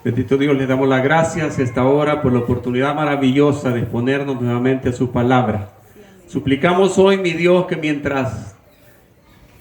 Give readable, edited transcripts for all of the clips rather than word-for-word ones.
Bendito Dios, le damos las gracias a esta hora por la oportunidad maravillosa de exponernos nuevamente a su palabra. Suplicamos hoy, mi Dios, que mientras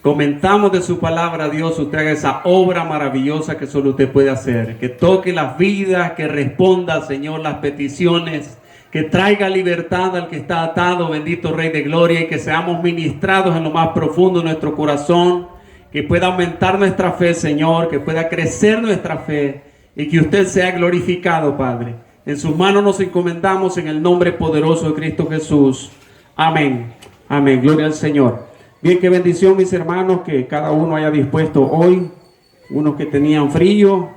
comentamos de su palabra, Dios, usted haga esa obra maravillosa que solo usted puede hacer. Que toque las vidas, que responda, Señor, las peticiones, que traiga libertad al que está atado, bendito Rey de Gloria, y que seamos ministrados en lo más profundo de nuestro corazón, que pueda aumentar nuestra fe, Señor, que pueda crecer nuestra fe, y que usted sea glorificado, Padre. En sus manos nos encomendamos en el nombre poderoso de Cristo Jesús. Amén. Amén. Gloria al Señor. Bien, qué bendición, mis hermanos, que cada uno haya dispuesto hoy. Unos que tenían frío.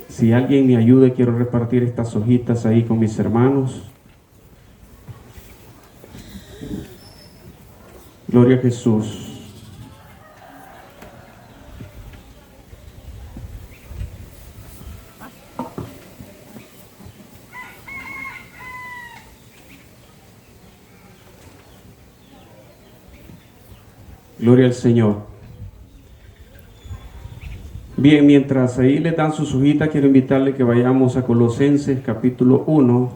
Si alguien me ayuda, quiero repartir estas hojitas ahí con mis hermanos. Gloria a Jesús. Gloria al Señor. Bien, mientras ahí les dan sus hojitas, quiero invitarle que vayamos a Colosenses capítulo 1.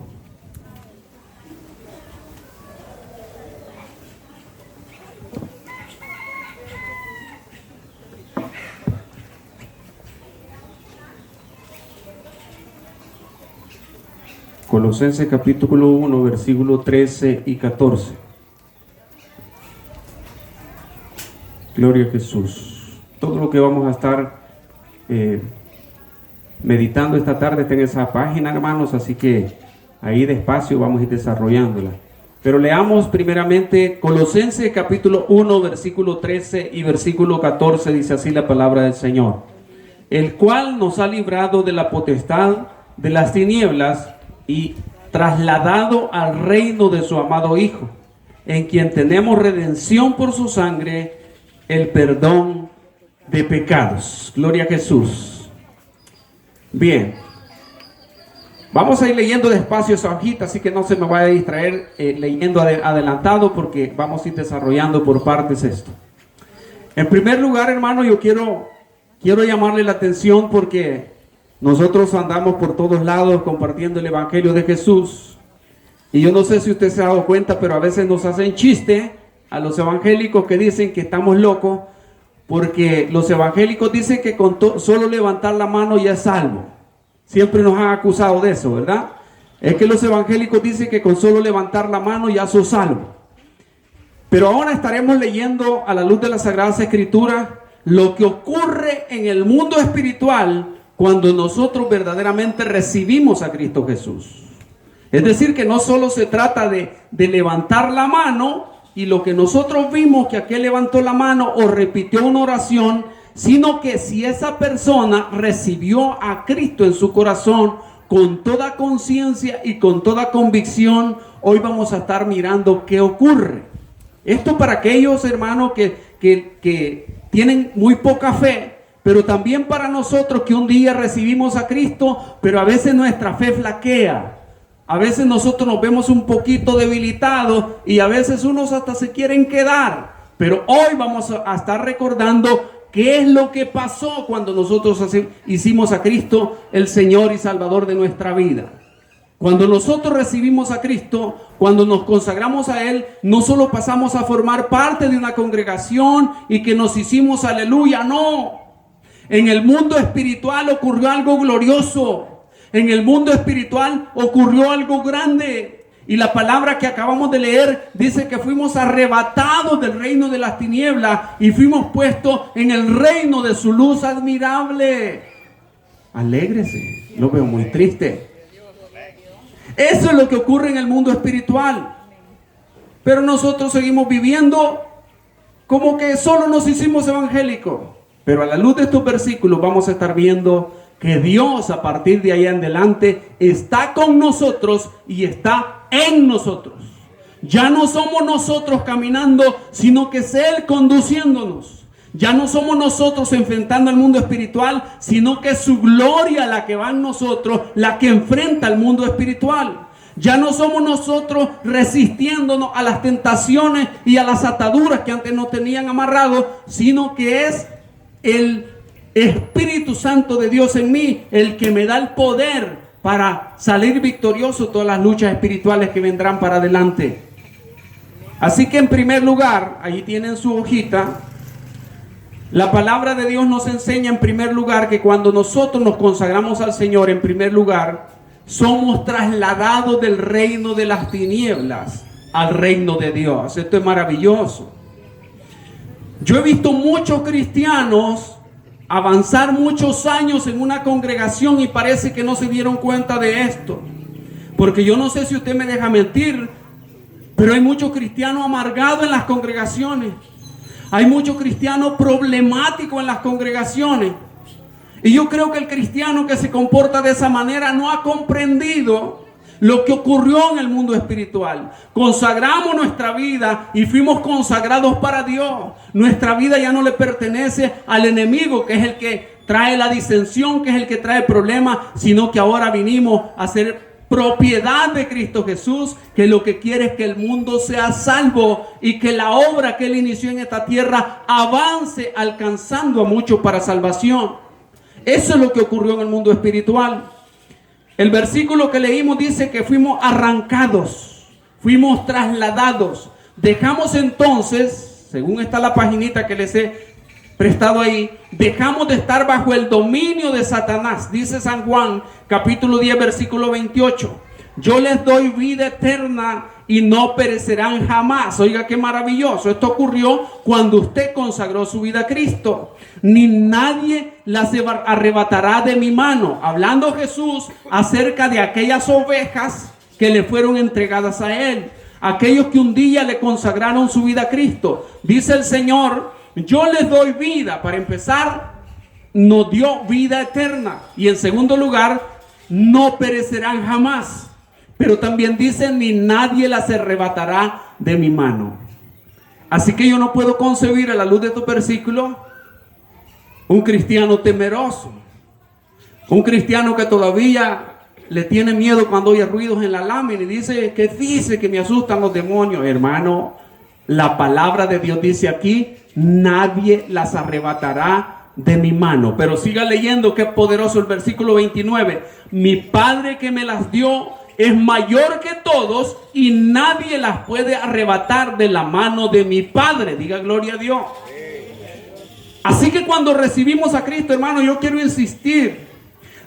Colosenses capítulo 1, versículo 13 y 14. Gloria a Jesús. Todo lo que vamos a estar meditando esta tarde está en esa página, hermanos, así que ahí despacio vamos a ir desarrollándola. Pero leamos primeramente Colosenses capítulo 1, versículo 13 y versículo 14, dice así la palabra del Señor. El cual nos ha librado de la potestad de las tinieblas y trasladado al reino de su amado Hijo, en quien tenemos redención por su sangre, el perdón de pecados. Gloria a Jesús. Bien, vamos a ir leyendo despacio esa hojita, así que no se me vaya a distraer leyendo adelantado, porque vamos a ir desarrollando por partes esto. En primer lugar, hermano, yo quiero llamarle la atención, porque nosotros andamos por todos lados compartiendo el Evangelio de Jesús, y yo no sé si usted se ha dado cuenta, pero a veces nos hacen chiste a los evangélicos que dicen que estamos locos, porque los evangélicos dicen que con solo levantar la mano ya es salvo. Siempre nos han acusado de eso, ¿verdad? Es que los evangélicos dicen que con solo levantar la mano ya sos salvo. Pero ahora estaremos leyendo a la luz de las Sagradas Escrituras lo que ocurre en el mundo espiritual cuando nosotros verdaderamente recibimos a Cristo Jesús. Es decir, que no solo se trata de levantar la mano, y lo que nosotros vimos que aquel levantó la mano o repitió una oración, sino que si esa persona recibió a Cristo en su corazón con toda conciencia y con toda convicción, hoy vamos a estar mirando qué ocurre. Esto para aquellos hermanos que tienen muy poca fe, pero también para nosotros que un día recibimos a Cristo, pero a veces nuestra fe flaquea. A veces nosotros nos vemos un poquito debilitados y a veces unos hasta se quieren quedar. Pero hoy vamos a estar recordando qué es lo que pasó cuando nosotros hicimos a Cristo el Señor y Salvador de nuestra vida. Cuando nosotros recibimos a Cristo, cuando nos consagramos a Él, no solo pasamos a formar parte de una congregación y que nos hicimos aleluya, no. En el mundo espiritual ocurrió algo glorioso. En el mundo espiritual ocurrió algo grande. Y la palabra que acabamos de leer dice que fuimos arrebatados del reino de las tinieblas y fuimos puestos en el reino de su luz admirable. Alégrese, lo veo muy triste. Eso es lo que ocurre en el mundo espiritual. Pero nosotros seguimos viviendo como que solo nos hicimos evangélicos. Pero a la luz de estos versículos vamos a estar viendo que Dios a partir de ahí en adelante está con nosotros y está en nosotros. Ya no somos nosotros caminando, sino que es Él conduciéndonos. Ya no somos nosotros enfrentando al mundo espiritual, sino que es su gloria la que va en nosotros, la que enfrenta al mundo espiritual. Ya no somos nosotros resistiéndonos a las tentaciones y a las ataduras que antes nos tenían amarrados, sino que es Espíritu Santo de Dios en mí, el que me da el poder para salir victorioso todas las luchas espirituales que vendrán para adelante. Así que en primer lugar, ahí tienen su hojita, la palabra de Dios nos enseña en primer lugar que cuando nosotros nos consagramos al Señor, en primer lugar, somos trasladados del reino de las tinieblas al reino de Dios. Esto es maravilloso. Yo he visto muchos cristianos avanzar muchos años en una congregación y parece que no se dieron cuenta de esto. Porque yo no sé si usted me deja mentir, pero hay muchos cristianos amargados en las congregaciones. Hay muchos cristianos problemáticos en las congregaciones. Y yo creo que el cristiano que se comporta de esa manera no ha comprendido lo que ocurrió en el mundo espiritual. Consagramos nuestra vida y fuimos consagrados para Dios. Nuestra vida ya no le pertenece al enemigo, que es el que trae la disensión, que es el que trae problemas, sino que ahora vinimos a ser propiedad de Cristo Jesús, que lo que quiere es que el mundo sea salvo y que la obra que Él inició en esta tierra avance alcanzando a muchos para salvación. Eso es lo que ocurrió en el mundo espiritual. El versículo que leímos dice que fuimos arrancados, fuimos trasladados. Dejamos entonces, según está la paginita que les he prestado ahí, dejamos de estar bajo el dominio de Satanás. Dice San Juan, capítulo 10, versículo 28. Yo les doy vida eterna y no perecerán jamás. Oiga, qué maravilloso. Esto ocurrió cuando usted consagró su vida a Cristo. Ni nadie las arrebatará de mi mano. Hablando Jesús acerca de aquellas ovejas que le fueron entregadas a Él. Aquellos que un día le consagraron su vida a Cristo. Dice el Señor, yo les doy vida. Para empezar, nos dio vida eterna. Y en segundo lugar, no perecerán jamás. Pero también dice, ni nadie las arrebatará de mi mano. Así que yo no puedo concebir a la luz de estos versículos un cristiano temeroso. Un cristiano que todavía le tiene miedo cuando oye ruidos en la lámina y dice que me asustan los demonios. Hermano, la palabra de Dios dice aquí, nadie las arrebatará de mi mano. Pero siga leyendo, que es poderoso el versículo 29. Mi Padre que me las dio es mayor que todos y nadie las puede arrebatar de la mano de mi Padre. Diga gloria a Dios. Así que cuando recibimos a Cristo, hermano, yo quiero insistir.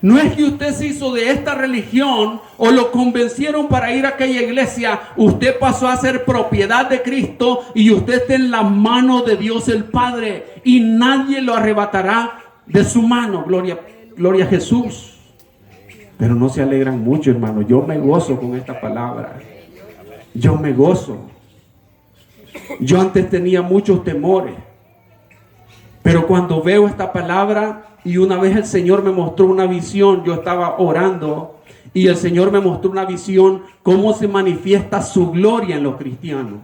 No es que usted se hizo de esta religión o lo convencieron para ir a aquella iglesia. Usted pasó a ser propiedad de Cristo y usted está en la mano de Dios el Padre y nadie lo arrebatará de su mano. Gloria a Jesús. Pero no se alegran mucho, hermano. Yo me gozo con esta palabra. Yo me gozo. Yo antes tenía muchos temores. Pero cuando veo esta palabra, y una vez el Señor me mostró una visión, yo estaba orando, y el Señor me mostró una visión, cómo se manifiesta su gloria en los cristianos.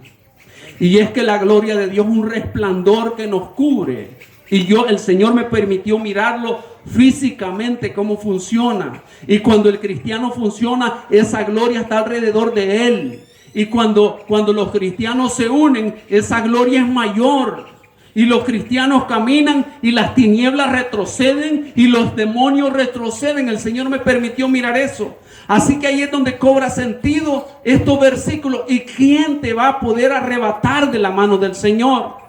Y es que la gloria de Dios es un resplandor que nos cubre. Y el Señor me permitió mirarlo físicamente, cómo funciona. Y cuando el cristiano funciona, esa gloria está alrededor de él. Y cuando los cristianos se unen, esa gloria es mayor. Y los cristianos caminan y las tinieblas retroceden y los demonios retroceden. El Señor me permitió mirar eso. Así que ahí es donde cobra sentido estos versículos. ¿Y quién te va a poder arrebatar de la mano del Señor?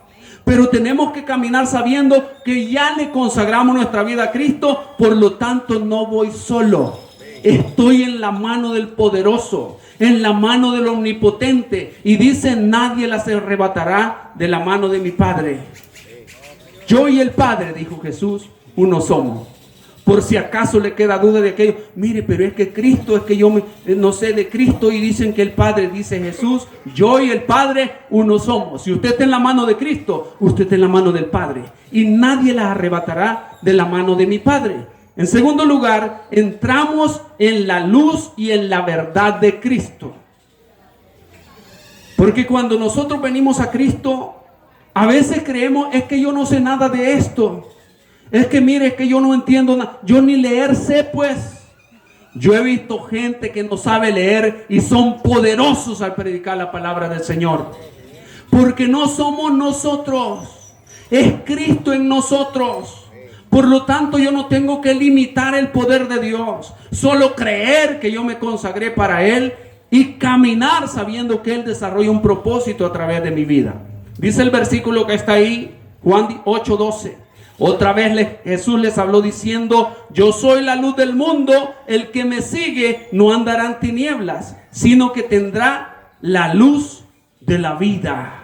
Pero tenemos que caminar sabiendo que ya le consagramos nuestra vida a Cristo. Por lo tanto, no voy solo. Estoy en la mano del poderoso, en la mano del omnipotente. Y dice, nadie las arrebatará de la mano de mi Padre. Yo y el Padre, dijo Jesús, uno somos. Por si acaso le queda duda de aquello. Mire, pero es que Cristo, es que yo no sé de Cristo y dicen que el Padre, dice Jesús, yo y el Padre uno somos. Si usted está en la mano de Cristo, usted está en la mano del Padre. Y nadie las arrebatará de la mano de mi Padre. En segundo lugar, entramos en la luz y en la verdad de Cristo. Porque cuando nosotros venimos a Cristo, a veces creemos, es que yo no sé nada de esto. Es que mire, es que yo no entiendo nada. Yo ni leer sé, pues. Yo he visto gente que no sabe leer y son poderosos al predicar la palabra del Señor. Porque no somos nosotros, es Cristo en nosotros. Por lo tanto, yo no tengo que limitar el poder de Dios, solo creer que yo me consagré para Él y caminar sabiendo que Él desarrolla un propósito a través de mi vida. Dice el versículo que está ahí, Juan 8:12. Otra vez Jesús les habló diciendo: yo soy la luz del mundo, el que me sigue no andará en tinieblas, sino que tendrá la luz de la vida.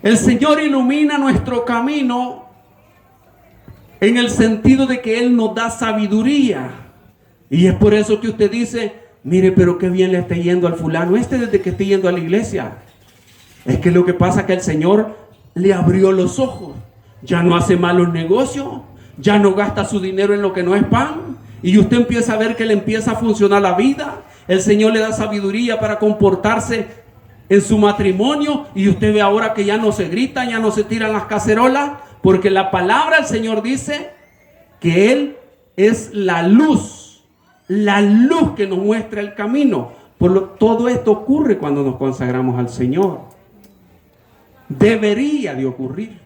El Señor ilumina nuestro camino en el sentido de que Él nos da sabiduría. Y es por eso que usted dice: mire, pero qué bien le está yendo al fulano desde que está yendo a la iglesia. Es que lo que pasa es que el Señor le abrió los ojos. Ya no hace malos negocios, ya no gasta su dinero en lo que no es pan. Y usted empieza a ver que le empieza a funcionar la vida. El Señor le da sabiduría para comportarse en su matrimonio. Y usted ve ahora que ya no se gritan, ya no se tiran las cacerolas. Porque la palabra del Señor dice que Él es la luz que nos muestra el camino. Todo esto ocurre cuando nos consagramos al Señor. Debería de ocurrir.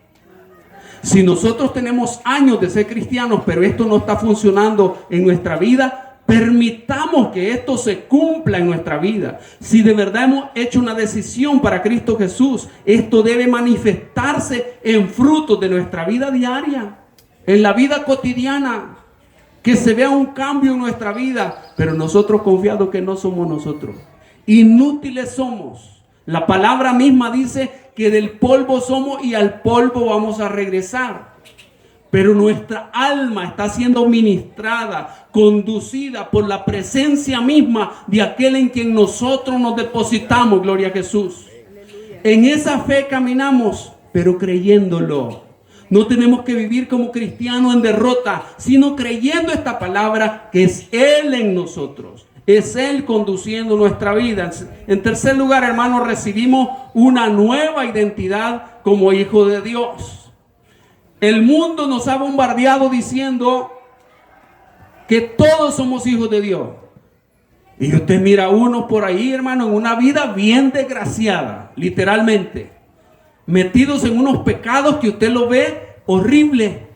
Si nosotros tenemos años de ser cristianos, pero esto no está funcionando en nuestra vida, permitamos que esto se cumpla en nuestra vida. Si de verdad hemos hecho una decisión para Cristo Jesús, esto debe manifestarse en frutos de nuestra vida diaria, en la vida cotidiana, que se vea un cambio en nuestra vida, pero nosotros confiados que no somos nosotros. Inútiles somos. La palabra misma dice que del polvo somos y al polvo vamos a regresar. Pero nuestra alma está siendo ministrada, conducida por la presencia misma de aquel en quien nosotros nos depositamos, gloria a Jesús. En esa fe caminamos, pero creyéndolo. No tenemos que vivir como cristianos en derrota, sino creyendo esta palabra que es Él en nosotros. Es Él conduciendo nuestra vida. En tercer lugar, hermanos, recibimos una nueva identidad como hijos de Dios. El mundo nos ha bombardeado diciendo que todos somos hijos de Dios. Y usted mira a uno por ahí, hermano, en una vida bien desgraciada, literalmente. Metidos en unos pecados que usted lo ve horrible.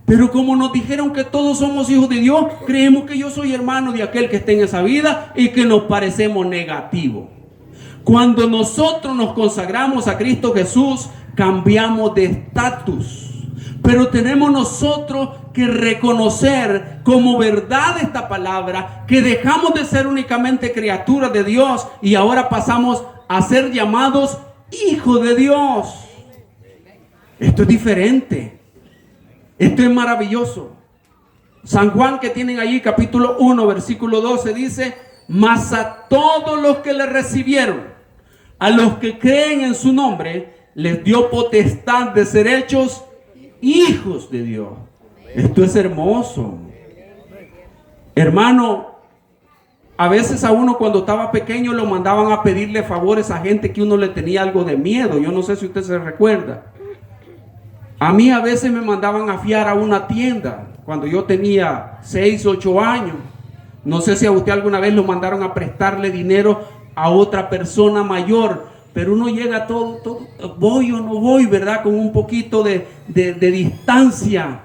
Pero como nos dijeron que todos somos hijos de Dios, creemos que yo soy hermano de aquel que está en esa vida y que nos parecemos negativos. Cuando nosotros nos consagramos a Cristo Jesús, cambiamos de estatus. Pero tenemos nosotros que reconocer como verdad esta palabra, que dejamos de ser únicamente criaturas de Dios y ahora pasamos a ser llamados hijos de Dios. Esto es diferente. Esto es maravilloso. San Juan, que tienen allí, capítulo 1, versículo 12, dice: mas a todos los que le recibieron, a los que creen en su nombre, les dio potestad de ser hechos hijos de Dios. Esto es hermoso. Hermano, a veces a uno cuando estaba pequeño lo mandaban a pedirle favores a gente que uno le tenía algo de miedo. Yo no sé si usted se recuerda. A mí a veces me mandaban a fiar a una tienda cuando yo tenía 6, 8 años. No sé si a usted alguna vez lo mandaron a prestarle dinero a otra persona mayor. Pero uno llega todo, voy o no voy, ¿verdad? Con un poquito de distancia.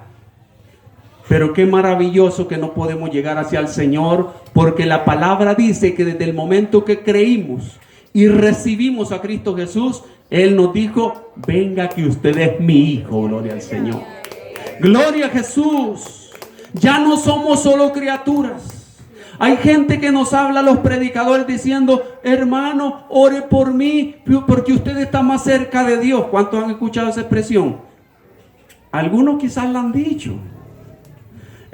Pero qué maravilloso que no podemos llegar hacia el Señor, porque la palabra dice que desde el momento que creímos y recibimos a Cristo Jesús, Él nos dijo: venga que usted es mi hijo, gloria al Señor. Gloria a Jesús. Ya no somos solo criaturas. Hay gente que nos habla a los predicadores diciendo: hermano, ore por mí porque usted está más cerca de Dios. ¿Cuántos han escuchado esa expresión? Algunos quizás la han dicho.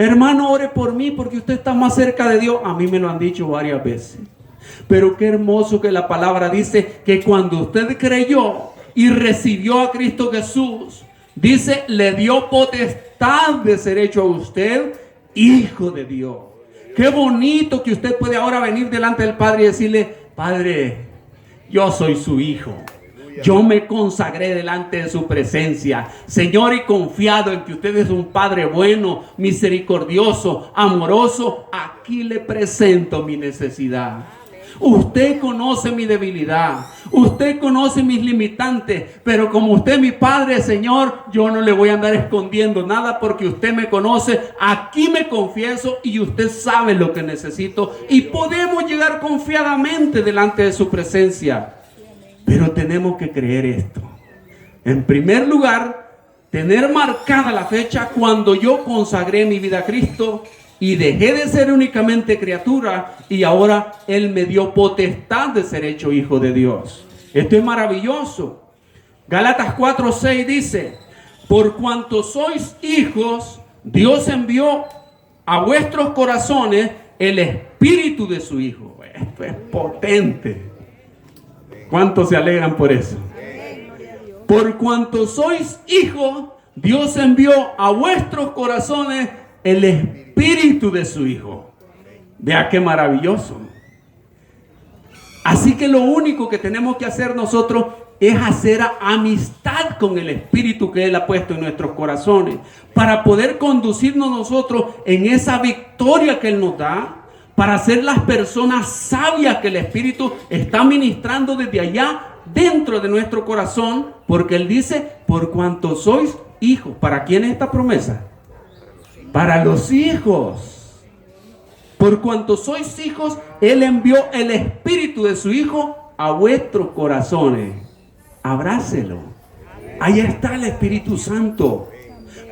Hermano, ore por mí porque usted está más cerca de Dios. A mí me lo han dicho varias veces. Pero qué hermoso que la palabra dice que cuando usted creyó y recibió a Cristo Jesús, dice, le dio potestad de ser hecho a usted hijo de Dios. Qué bonito que usted puede ahora venir delante del Padre y decirle: Padre, yo soy su hijo. Yo me consagré delante de su presencia, Señor, y confiado en que usted es un Padre bueno, misericordioso, amoroso. Aquí le presento mi necesidad. Usted conoce mi debilidad. Usted conoce mis limitantes. Pero como usted es mi Padre, Señor, yo no le voy a andar escondiendo nada porque usted me conoce. Aquí me confieso y usted sabe lo que necesito. Y podemos llegar confiadamente delante de su presencia. Pero tenemos que creer esto. En primer lugar, tener marcada la fecha cuando yo consagré mi vida a Cristo y dejé de ser únicamente criatura y ahora Él me dio potestad de ser hecho hijo de Dios. Esto es maravilloso. Gálatas 4:6 dice: por cuanto sois hijos, Dios envió a vuestros corazones el espíritu de su Hijo. Esto es potente. ¿Cuántos se alegran por eso? Por cuanto sois hijos, Dios envió a vuestros corazones el espíritu de su Hijo. Vea qué maravilloso. Así que lo único que tenemos que hacer nosotros es hacer amistad con el espíritu que Él ha puesto en nuestros corazones, para poder conducirnos nosotros en esa victoria que Él nos da, para ser las personas sabias que el espíritu está ministrando desde allá dentro de nuestro corazón, porque Él dice: por cuanto sois hijos. ¿Para quién es esta promesa? Para los hijos. Por cuanto sois hijos, Él envió el espíritu de su Hijo a vuestros corazones. Abrácelo. Ahí está el Espíritu Santo.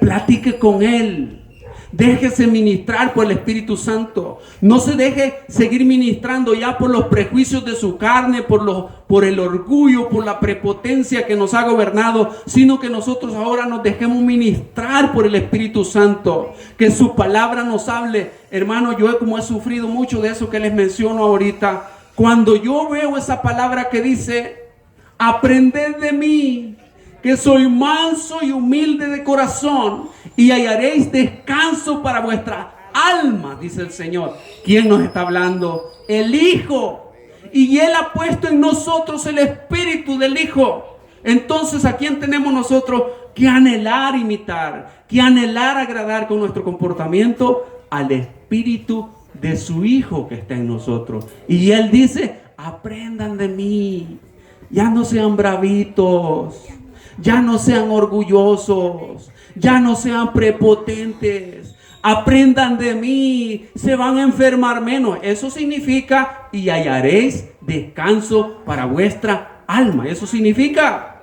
Platique con Él. Déjese ministrar por el Espíritu Santo. No se deje seguir ministrando ya por los prejuicios de su carne, por el orgullo, por la prepotencia que nos ha gobernado, sino que nosotros ahora nos dejemos ministrar por el Espíritu Santo. Que su palabra nos hable. Hermano, yo como he sufrido mucho de eso que les menciono ahorita, cuando yo veo esa palabra que dice: aprended de mí, que soy manso y humilde de corazón, y hallaréis descanso para vuestra alma, dice el Señor. ¿Quién nos está hablando? El Hijo. Y Él ha puesto en nosotros el espíritu del Hijo. Entonces, ¿a quién tenemos nosotros que anhelar imitar? Que anhelar agradar con nuestro comportamiento al espíritu de su Hijo que está en nosotros. Y Él dice: aprendan de mí. Ya no sean bravitos. Ya no sean orgullosos. Ya no sean prepotentes. Aprendan de mí. Se van a enfermar menos. Eso significa: y hallaréis descanso para vuestra alma. Eso significa.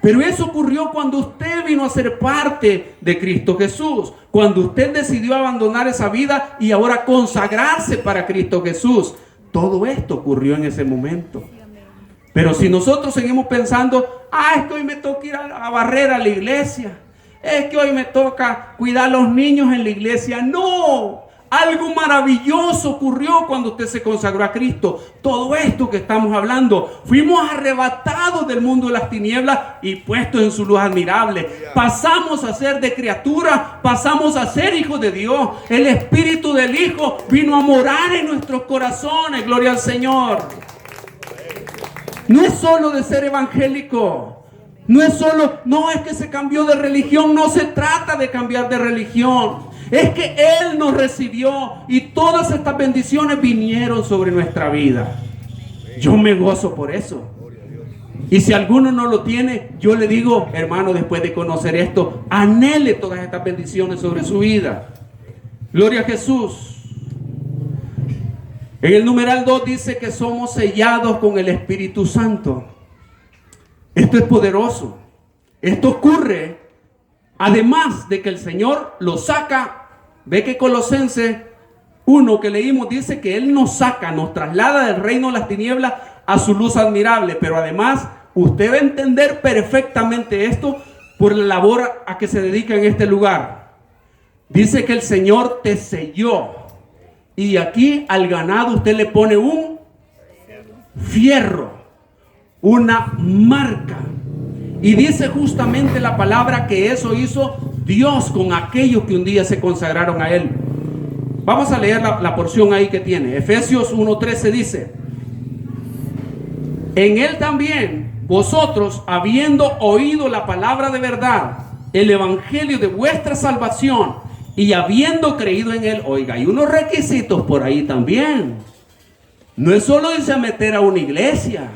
Pero eso ocurrió cuando usted vino a ser parte de Cristo Jesús. Cuando usted decidió abandonar esa vida y ahora consagrarse para Cristo Jesús. Todo esto ocurrió en ese momento. Pero si nosotros seguimos pensando: es que hoy me toca ir a barrer a la iglesia, es que hoy me toca cuidar a los niños en la iglesia. No, algo maravilloso ocurrió cuando usted se consagró a Cristo. Todo esto que estamos hablando, fuimos arrebatados del mundo de las tinieblas y puestos en su luz admirable. Pasamos a ser de criatura, pasamos a ser hijos de Dios. El espíritu del Hijo vino a morar en nuestros corazones. Gloria al Señor. No es solo de ser evangélico. No es solo, no es que se cambió de religión. No se trata de cambiar de religión. Es que Él nos recibió y todas estas bendiciones vinieron sobre nuestra vida. Yo me gozo por eso. Y si alguno no lo tiene, yo le digo: hermano, después de conocer esto, anhele todas estas bendiciones sobre su vida. Gloria a Jesús. En el numeral 2 dice que somos sellados con el Espíritu Santo. Esto es poderoso. Esto ocurre además de que el Señor lo saca. Ve que Colosenses 1 que leímos dice que Él nos saca, nos traslada del reino de las tinieblas a su luz admirable. Pero además usted va a entender perfectamente esto por la labor a que se dedica en este lugar. Dice que el Señor te selló. Y aquí al ganado usted le pone un fierro, una marca. Y dice justamente la palabra que eso hizo Dios con aquellos que un día se consagraron a Él. Vamos a leer la porción ahí que tiene. Efesios 1:13 dice: en Él también vosotros, habiendo oído la palabra de verdad, el evangelio de vuestra salvación, y habiendo creído en Él. Oiga, hay unos requisitos por ahí también. No es solo irse a meter a una iglesia.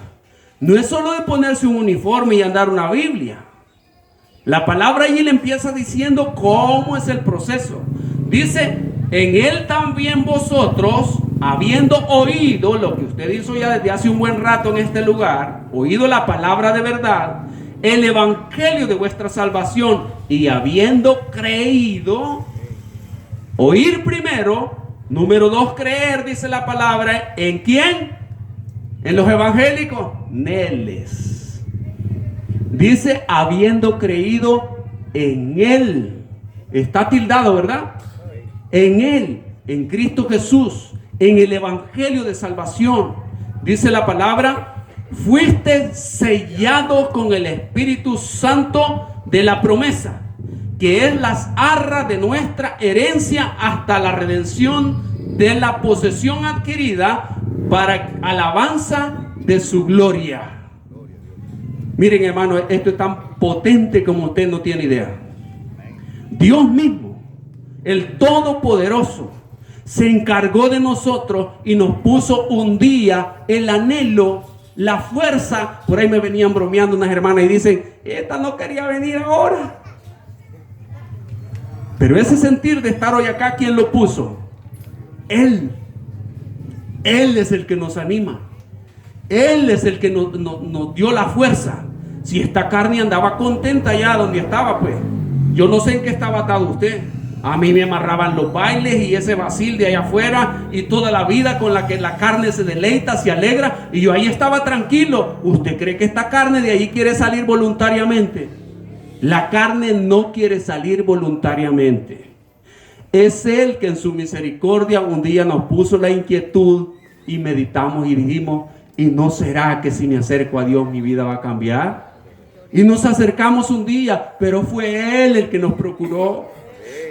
No es solo de ponerse un uniforme y andar una Biblia. La palabra allí le empieza diciendo cómo es el proceso. Dice, en él también vosotros, habiendo oído lo que usted hizo ya desde hace un buen rato en este lugar, oído la palabra de verdad, el evangelio de vuestra salvación, y habiendo creído, oír primero, número 2, creer, dice la palabra, ¿en quién? En los evangélicos, neles. Dice, habiendo creído en él. Está tildado, ¿verdad? En él, en Cristo Jesús, en el evangelio de salvación. Dice la palabra, fuiste sellados con el Espíritu Santo de la promesa, que es las arras de nuestra herencia hasta la redención de la posesión adquirida para alabanza de su gloria. Miren, hermano, esto es tan potente como usted no tiene idea. Dios mismo, el Todopoderoso, se encargó de nosotros y nos puso un día el anhelo, la fuerza. Por ahí me venían bromeando unas hermanas y dicen, esta no quería venir ahora. Pero ese sentir de estar hoy acá, ¿quién lo puso? Él. Él es el que nos anima. Él es el que nos dio la fuerza. Si esta carne andaba contenta allá donde estaba, pues yo no sé en qué estaba atado usted. A mí me amarraban los bailes y ese vacil de allá afuera y toda la vida con la que la carne se deleita, se alegra, y yo ahí estaba tranquilo. ¿Usted cree que esta carne de ahí quiere salir voluntariamente? La carne no quiere salir voluntariamente. Es Él que en su misericordia un día nos puso la inquietud y meditamos y dijimos, ¿y no será que si me acerco a Dios mi vida va a cambiar? Y nos acercamos un día, pero fue Él el que nos procuró.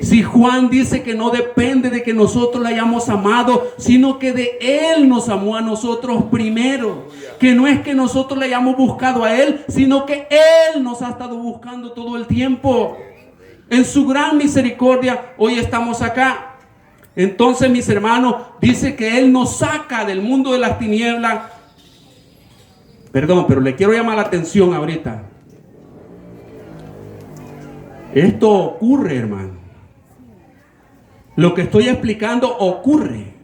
Si Juan dice que no depende de que nosotros le hayamos amado, sino que de Él nos amó a nosotros primero. Que no es que nosotros le hayamos buscado a Él, sino que Él nos ha estado buscando todo el tiempo. En su gran misericordia, hoy estamos acá. Entonces, mis hermanos, dice que Él nos saca del mundo de las tinieblas. Perdón, pero le quiero llamar la atención ahorita. Esto ocurre, hermano. Lo que estoy explicando ocurre.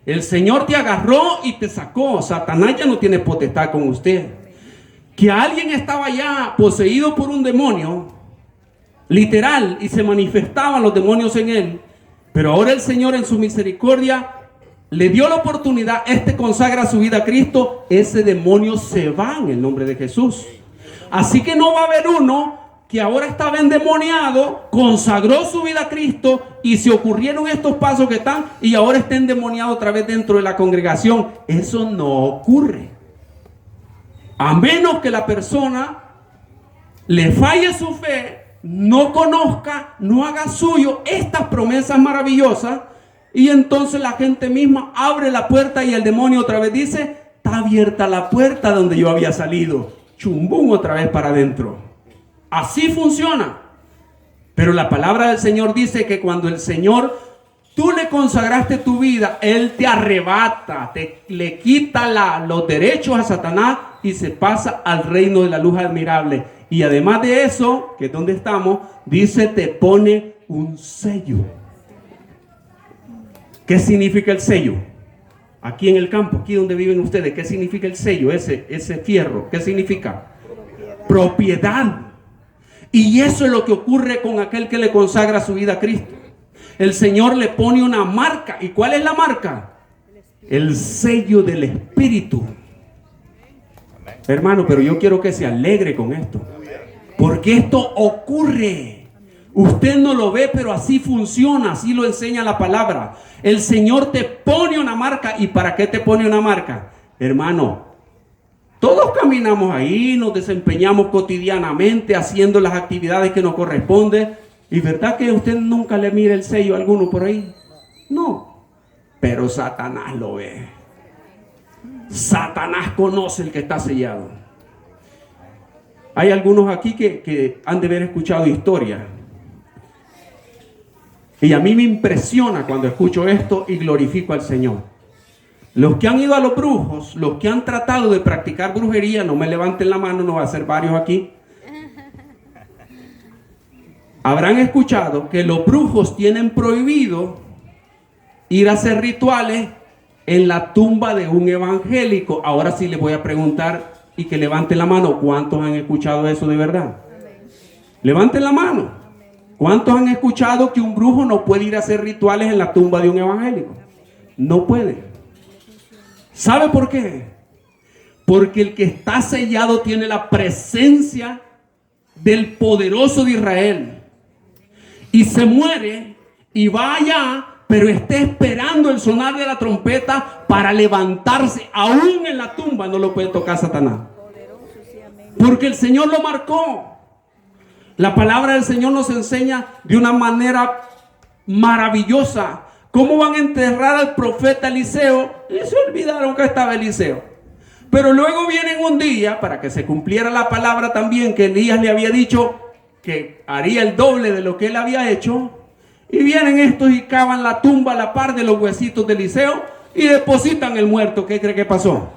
El Señor te agarró y te sacó. Satanás ya no tiene potestad con usted. Que alguien estaba ya poseído por un demonio, literal, y se manifestaban los demonios en él. Pero ahora el Señor en su misericordia le dio la oportunidad. Consagra su vida a Cristo. Ese demonio se va en el nombre de Jesús. Así que no va a haber uno que ahora estaba endemoniado, consagró su vida a Cristo y se ocurrieron estos pasos que están y ahora está endemoniado otra vez dentro de la congregación. Eso no ocurre. A menos que la persona le falle su fe, no conozca, no haga suyo estas promesas maravillosas, y entonces la gente misma abre la puerta y el demonio otra vez dice, está abierta la puerta donde yo había salido. Chumbum, otra vez para adentro. Así funciona. Pero la palabra del Señor dice que cuando el Señor, tú le consagraste tu vida, Él te arrebata, le quita los derechos a Satanás y se pasa al reino de la luz admirable. Y además de eso, que es donde estamos, dice, te pone un sello. ¿Qué significa el sello? Aquí en el campo, aquí donde viven ustedes, ¿qué significa el sello? Ese fierro, ¿qué significa? Propiedad. Y eso es lo que ocurre con aquel que le consagra su vida a Cristo. El Señor le pone una marca. ¿Y cuál es la marca? El sello del Espíritu. Hermano, pero yo quiero que se alegre con esto. Porque esto ocurre. Usted no lo ve, pero así funciona. Así lo enseña la palabra. El Señor te pone una marca. ¿Y para qué te pone una marca? Hermano, todos caminamos ahí, nos desempeñamos cotidianamente haciendo las actividades que nos corresponden. ¿Y verdad que usted nunca le mira el sello a alguno por ahí? No. Pero Satanás lo ve. Satanás conoce el que está sellado. Hay algunos aquí que han de haber escuchado historias. Y a mí me impresiona cuando escucho esto y glorifico al Señor. Los que han ido a los brujos, los que han tratado de practicar brujería, no me levanten la mano, no va a ser varios aquí. Habrán escuchado que los brujos tienen prohibido ir a hacer rituales en la tumba de un evangélico. Ahora sí les voy a preguntar y que levanten la mano. ¿Cuántos han escuchado eso de verdad? Levanten la mano. ¿Cuántos han escuchado que un brujo no puede ir a hacer rituales en la tumba de un evangélico? No puede. ¿Sabe por qué? Porque el que está sellado tiene la presencia del poderoso de Israel. Y se muere y va allá, pero está esperando el sonar de la trompeta para levantarse. Aún en la tumba no lo puede tocar Satanás. Porque el Señor lo marcó. La palabra del Señor nos enseña de una manera maravillosa cómo van a enterrar al profeta Eliseo. Y se olvidaron que estaba Eliseo. Pero luego vienen un día, para que se cumpliera la palabra también, que Elías le había dicho que haría el doble de lo que él había hecho. Y vienen estos y cavan la tumba a la par de los huesitos de Eliseo y depositan el muerto. ¿Qué cree que pasó?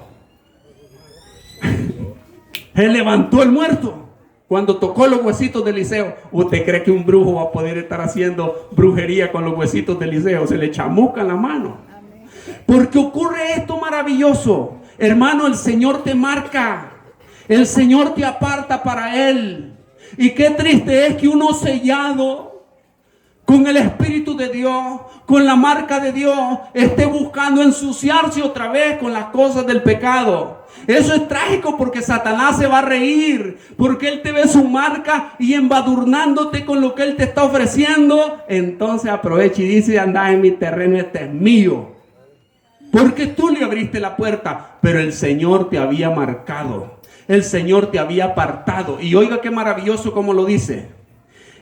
Él levantó el muerto cuando tocó los huesitos de Eliseo. ¿Usted cree que un brujo va a poder estar haciendo brujería con los huesitos de Eliseo? Se le chamuscan la mano. Porque ocurre esto maravilloso. Hermano, el Señor te marca. El Señor te aparta para Él. Y qué triste es que uno sellado con el Espíritu de Dios, con la marca de Dios, esté buscando ensuciarse otra vez con las cosas del pecado. Eso es trágico porque Satanás se va a reír, porque él te ve su marca y embadurnándote con lo que él te está ofreciendo. Entonces aprovecha y dice: anda en mi terreno, este es mío. Porque tú le abriste la puerta, pero el Señor te había marcado. El Señor te había apartado. Y oiga qué maravilloso como lo dice.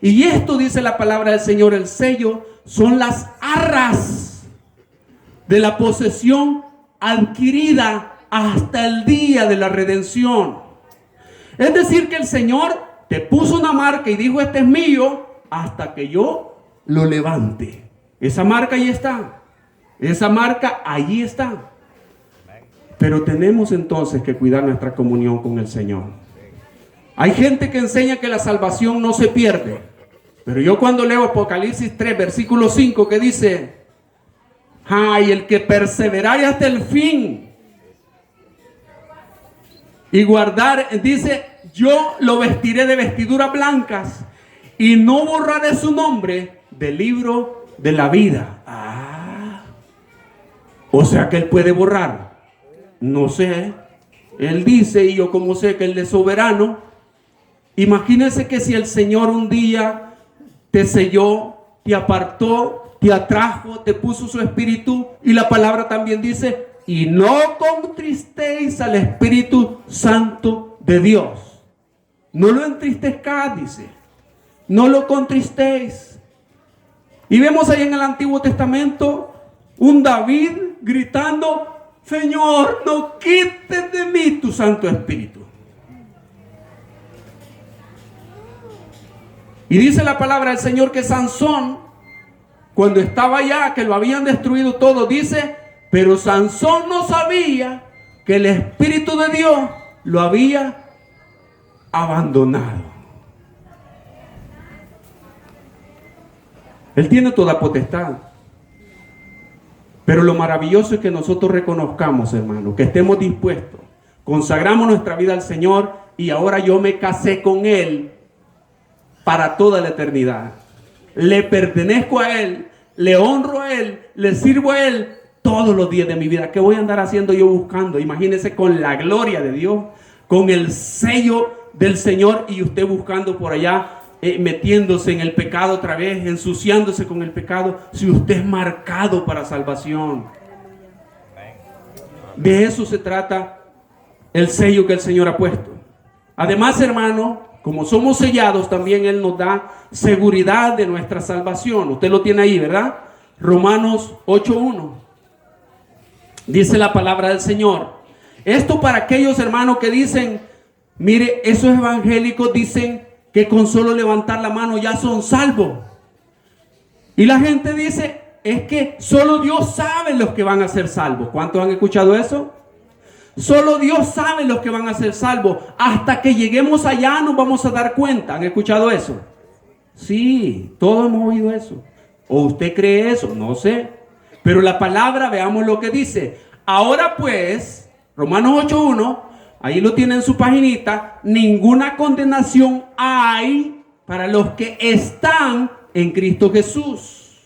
Y esto dice la palabra del Señor: el sello son las arras de la posesión adquirida hasta el día de la redención. Es decir, que el Señor te puso una marca y dijo: este es mío, hasta que yo lo levante. Esa marca ahí está. Esa marca allí está. Pero tenemos entonces que cuidar nuestra comunión con el Señor. Hay gente que enseña que la salvación no se pierde. Pero yo cuando leo Apocalipsis 3, versículo 5, que dice: ay, el que perseverare hasta el fin y guardar, dice: yo lo vestiré de vestiduras blancas y no borraré su nombre del libro de la vida. O sea que él puede borrar. No sé, él dice, y yo como sé que él es soberano. Imagínense que si el Señor un día te selló, te apartó, te atrajo, te puso su espíritu, y la palabra también dice: y no contristéis al Espíritu Santo de Dios. No lo entristezcáis, dice. No lo contristéis. Y vemos ahí en el Antiguo Testamento un David gritando: Señor, no quites de mí tu Santo Espíritu. Y dice la palabra del Señor que Sansón, cuando estaba allá, que lo habían destruido todo, dice: pero Sansón no sabía que el Espíritu de Dios lo había abandonado. Él tiene toda potestad. Pero lo maravilloso es que nosotros reconozcamos, hermano, que estemos dispuestos, consagramos nuestra vida al Señor y ahora yo me casé con Él para toda la eternidad. Le pertenezco a Él, le honro a Él, le sirvo a Él todos los días de mi vida. ¿Qué voy a andar haciendo yo buscando? Imagínese con la gloria de Dios, con el sello del Señor y usted buscando por allá, metiéndose en el pecado otra vez, ensuciándose con el pecado, si usted es marcado para salvación. De eso se trata el sello que el Señor ha puesto. Además, hermano, como somos sellados, también Él nos da seguridad de nuestra salvación. Usted lo tiene ahí, ¿verdad? Romanos 8:1. Dice la palabra del Señor. Esto para aquellos hermanos que dicen: mire, esos evangélicos dicen que con solo levantar la mano ya son salvos. Y la gente dice: es que solo Dios sabe los que van a ser salvos. ¿Cuántos han escuchado eso? Solo Dios sabe los que van a ser salvos. Hasta que lleguemos allá nos vamos a dar cuenta. ¿Han escuchado eso? Sí, todos hemos oído eso. ¿O usted cree eso? No sé. Pero la palabra, veamos lo que dice. Ahora pues, Romanos 8:1, ahí lo tiene en su paginita, ninguna condenación hay para los que están en Cristo Jesús.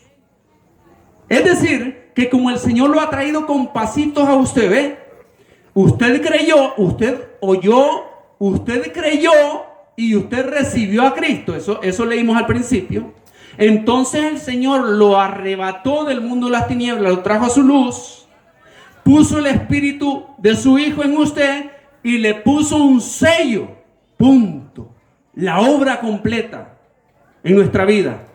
Es decir, que como el Señor lo ha traído con pasitos a usted, ¿ve? Usted creyó, usted oyó, usted creyó y usted recibió a Cristo. Eso leímos al principio. Entonces el Señor lo arrebató del mundo de las tinieblas, lo trajo a su luz, puso el espíritu de su Hijo en usted y le puso un sello. Punto. La obra completa en nuestra vida.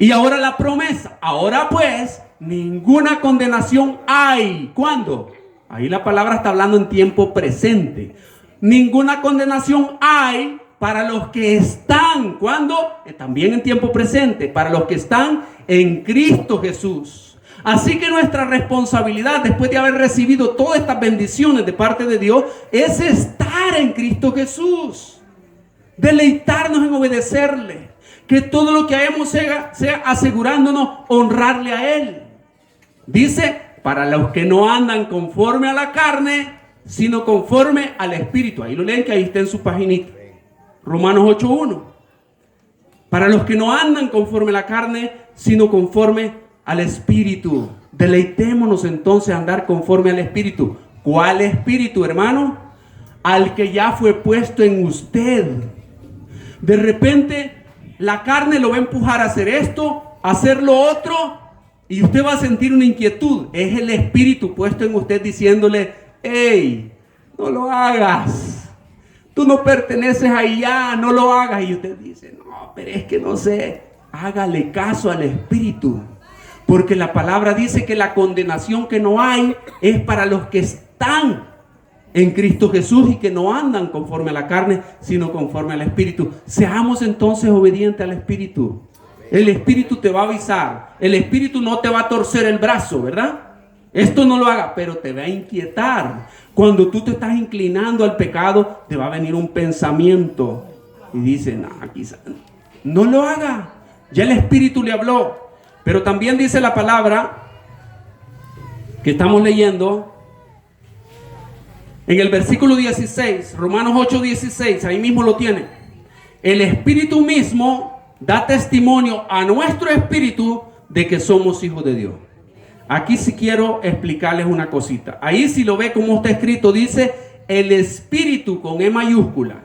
Y ahora la promesa. Ahora pues, ninguna condenación hay. ¿Cuándo? Ahí la palabra está hablando en tiempo presente. Ninguna condenación hay para los que están. ¿Cuándo? También en tiempo presente. Para los que están en Cristo Jesús. Así que nuestra responsabilidad, después de haber recibido todas estas bendiciones de parte de Dios, es estar en Cristo Jesús. Deleitarnos en obedecerle. Que todo lo que hagamos sea asegurándonos honrarle a Él. Dice, para los que no andan conforme a la carne, sino conforme al Espíritu. Ahí lo leen, que ahí está en su paginita. Romanos 8:1. Para los que no andan conforme a la carne, sino conforme al Espíritu. Deleitémonos entonces a andar conforme al Espíritu. ¿Cuál Espíritu, hermano? Al que ya fue puesto en usted. De repente la carne lo va a empujar a hacer esto, a hacer lo otro, y usted va a sentir una inquietud. Es el Espíritu puesto en usted diciéndole, hey, no lo hagas. Tú no perteneces allá, no lo hagas. Y usted dice, no, pero es que no sé. Hágale caso al Espíritu. Porque la palabra dice que la condenación que no hay es para los que están en Cristo Jesús y que no andan conforme a la carne, sino conforme al Espíritu. Seamos entonces obedientes al Espíritu. El Espíritu te va a avisar. El Espíritu no te va a torcer el brazo, ¿verdad? Esto no lo haga, pero te va a inquietar. Cuando tú te estás inclinando al pecado, te va a venir un pensamiento y dice, no, quizás no lo haga. Ya el Espíritu le habló. Pero también dice la palabra que estamos leyendo en el versículo 16, Romanos 8:16, ahí mismo lo tiene. El Espíritu mismo da testimonio a nuestro espíritu de que somos hijos de Dios. Aquí sí quiero explicarles una cosita. Ahí si lo ve como está escrito, dice el Espíritu con E mayúscula.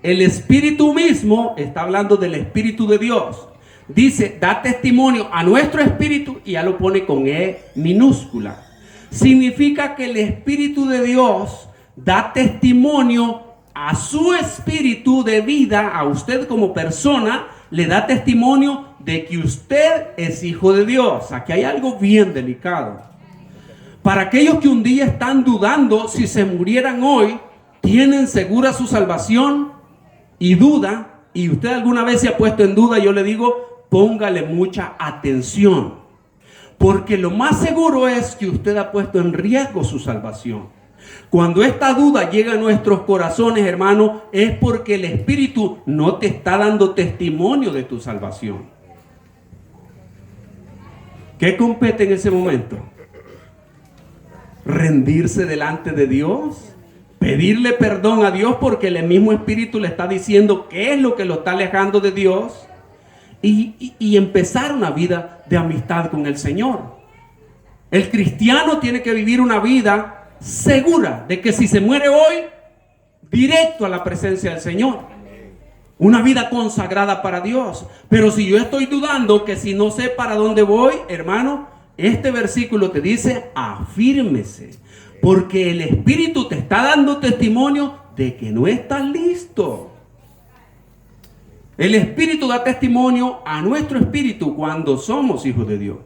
El Espíritu mismo está hablando del Espíritu de Dios. Dice, da testimonio a nuestro espíritu y ya lo pone con E minúscula. Significa que el Espíritu de Dios da testimonio a su espíritu de vida, a usted como persona, le da testimonio de que usted es hijo de Dios. Aquí hay algo bien delicado. Para aquellos que un día están dudando si se murieran hoy, tienen segura su salvación y duda, y usted alguna vez se ha puesto en duda, yo le digo, póngale mucha atención. Porque lo más seguro es que usted ha puesto en riesgo su salvación. Cuando esta duda llega a nuestros corazones, hermano, es porque el Espíritu no te está dando testimonio de tu salvación. ¿Qué compete en ese momento? ¿Rendirse delante de Dios? ¿Pedirle perdón a Dios porque el mismo Espíritu le está diciendo qué es lo que lo está alejando de Dios? Y empezar una vida de amistad con el Señor. El cristiano tiene que vivir una vida segura de que si se muere hoy, directo a la presencia del Señor. Una vida consagrada para Dios. Pero si yo estoy dudando, que si no sé para dónde voy, hermano, este versículo te dice, afírmese. Porque el Espíritu te está dando testimonio de que no estás listo. El Espíritu da testimonio a nuestro espíritu cuando somos hijos de Dios.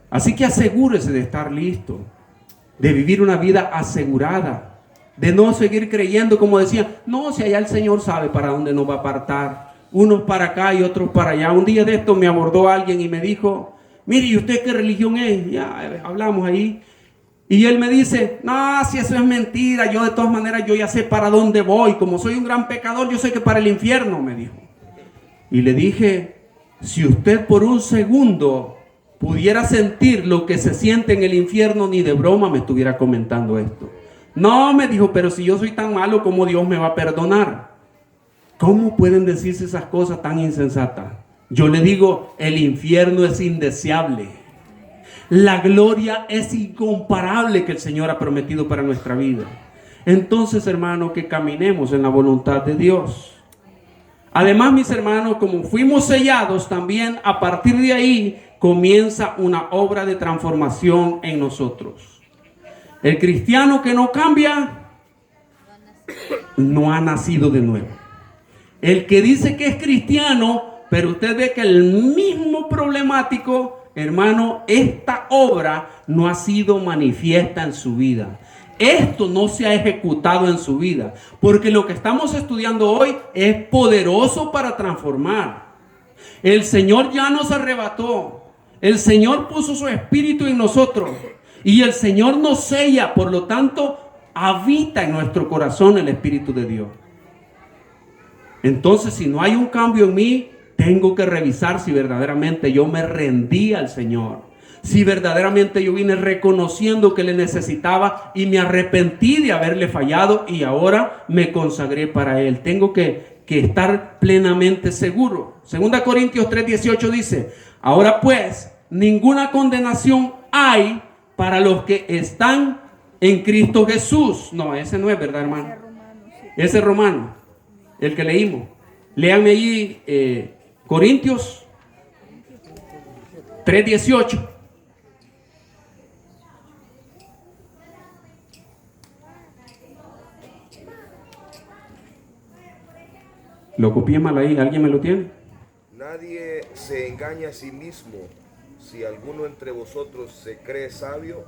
Así que asegúrese de estar listo, de vivir una vida asegurada, de no seguir creyendo como decían, no, si allá el Señor sabe para dónde nos va a apartar, unos para acá y otros para allá. Un día de esto me abordó alguien y me dijo, mire, ¿y usted qué religión es? Ya hablamos ahí. Y él me dice, no, si eso es mentira, yo de todas maneras yo ya sé para dónde voy. Como soy un gran pecador, yo sé que para el infierno, me dijo. Y le dije, si usted por un segundo pudiera sentir lo que se siente en el infierno, ni de broma me estuviera comentando esto. No, me dijo, pero si yo soy tan malo, ¿cómo Dios me va a perdonar? ¿Cómo pueden decirse esas cosas tan insensatas? Yo le digo, el infierno es indeseable. La gloria es incomparable que el Señor ha prometido para nuestra vida. Entonces, hermanos, que caminemos en la voluntad de Dios. Además, mis hermanos, como fuimos sellados, también a partir de ahí comienza una obra de transformación en nosotros. El cristiano que no cambia, no ha nacido de nuevo. El que dice que es cristiano, pero usted ve que el mismo problemático, hermano, esta obra no ha sido manifiesta en su vida. Esto no se ha ejecutado en su vida, porque lo que estamos estudiando hoy es poderoso para transformar. El Señor ya nos arrebató. El Señor puso su espíritu en nosotros y el Señor nos sella, por lo tanto, habita en nuestro corazón el Espíritu de Dios. Entonces, si no hay un cambio en mí, tengo que revisar si verdaderamente yo me rendí al Señor. Si verdaderamente yo vine reconociendo que le necesitaba y me arrepentí de haberle fallado y ahora me consagré para Él. Tengo que estar plenamente seguro. 2 Corintios 3:18 dice, ahora pues, ninguna condenación hay para los que están en Cristo Jesús. No, ese no es verdad, hermano. Ese es Romano, el que leímos. Léanme allí Corintios 3:18. Lo copié mal ahí, ¿alguien me lo tiene? Nadie se engaña a sí mismo. Si alguno entre vosotros se cree sabio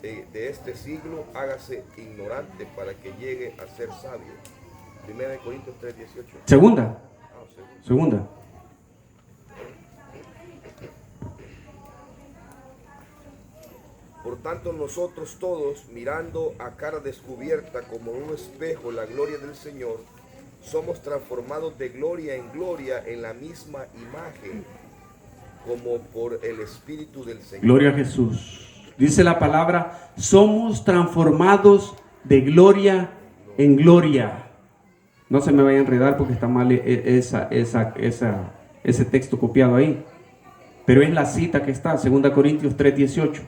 de este siglo, hágase ignorante para que llegue a ser sabio. 1 Corintios 3:18. Segunda. Segunda. Por tanto, nosotros todos, mirando a cara descubierta como en un espejo la gloria del Señor, somos transformados de gloria en la misma imagen, como por el Espíritu del Señor. Gloria a Jesús. Dice la palabra, somos transformados de gloria en gloria. No se me vaya a enredar porque está mal ese texto copiado ahí. Pero es la cita que está, 2 Corintios 3:18.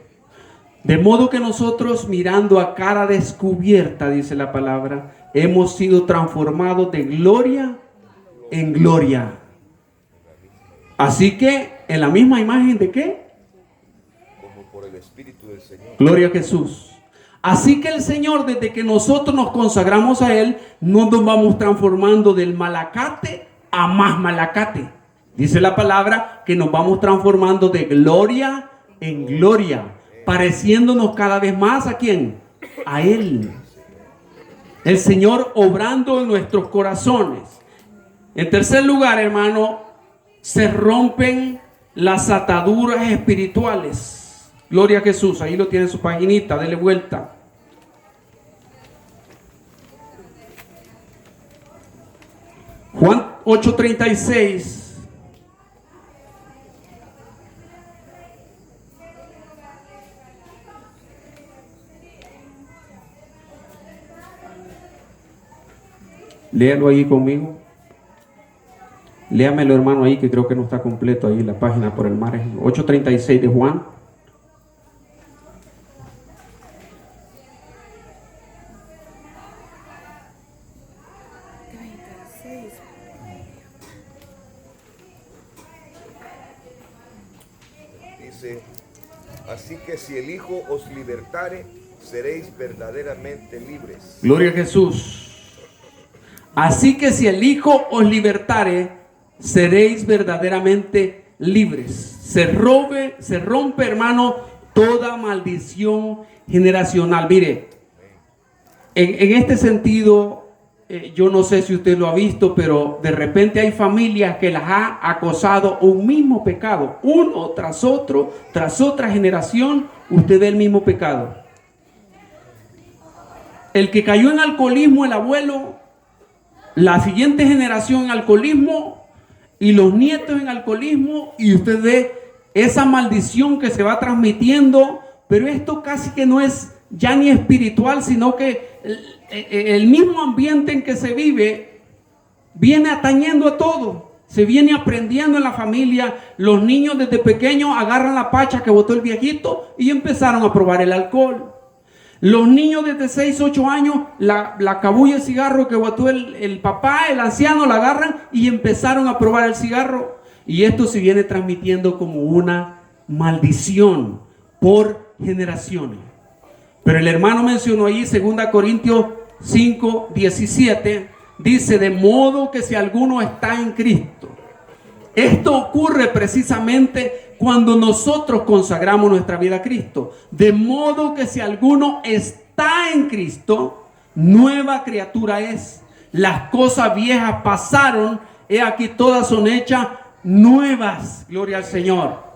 De modo que nosotros, mirando a cara descubierta, dice la palabra, hemos sido transformados de gloria en gloria. Así que, en la misma imagen de ¿qué? Como por el Espíritu del Señor. Gloria a Jesús. Así que el Señor, desde que nosotros nos consagramos a Él, no nos vamos transformando del malacate a más malacate. Dice la palabra que nos vamos transformando de gloria en gloria, pareciéndonos cada vez más ¿a quién? A Él. El Señor obrando en nuestros corazones. En tercer lugar, hermano, se rompen las ataduras espirituales. Gloria a Jesús, ahí lo tiene en su paginita, dele vuelta. Juan 8:36. Léalo ahí conmigo. Léamelo, hermano, ahí que creo que no está completo ahí la página por el margen. 8:36 de Juan. Dice, así que si el Hijo os libertare, seréis verdaderamente libres. Gloria a Jesús. Así que si el Hijo os libertare, seréis verdaderamente libres. Se rompe, hermano, toda maldición generacional. Mire, en este sentido, yo no sé si usted lo ha visto, pero de repente hay familias que las ha acosado un mismo pecado, uno tras otro, tras otra generación, usted ve el mismo pecado. El que cayó en alcoholismo, el abuelo, la siguiente generación en alcoholismo y los nietos en alcoholismo, y usted ve esa maldición que se va transmitiendo, pero esto casi que no es ya ni espiritual, sino que el mismo ambiente en que se vive viene atañendo a todo. Se viene aprendiendo en la familia. Los niños desde pequeños agarran la pacha que botó el viejito y empezaron a probar el alcohol. Los niños desde 6, 8 años, la cabulla de cigarro que botó el papá, el anciano, la agarran y empezaron a probar el cigarro. Y esto se viene transmitiendo como una maldición por generaciones. Pero el hermano mencionó ahí 2 Corintios 5, 17, dice: de modo que si alguno está en Cristo. Esto ocurre precisamente cuando nosotros consagramos nuestra vida a Cristo. De modo que si alguno está en Cristo, nueva criatura es. Las cosas viejas pasaron, he aquí todas son hechas nuevas. Gloria al Señor.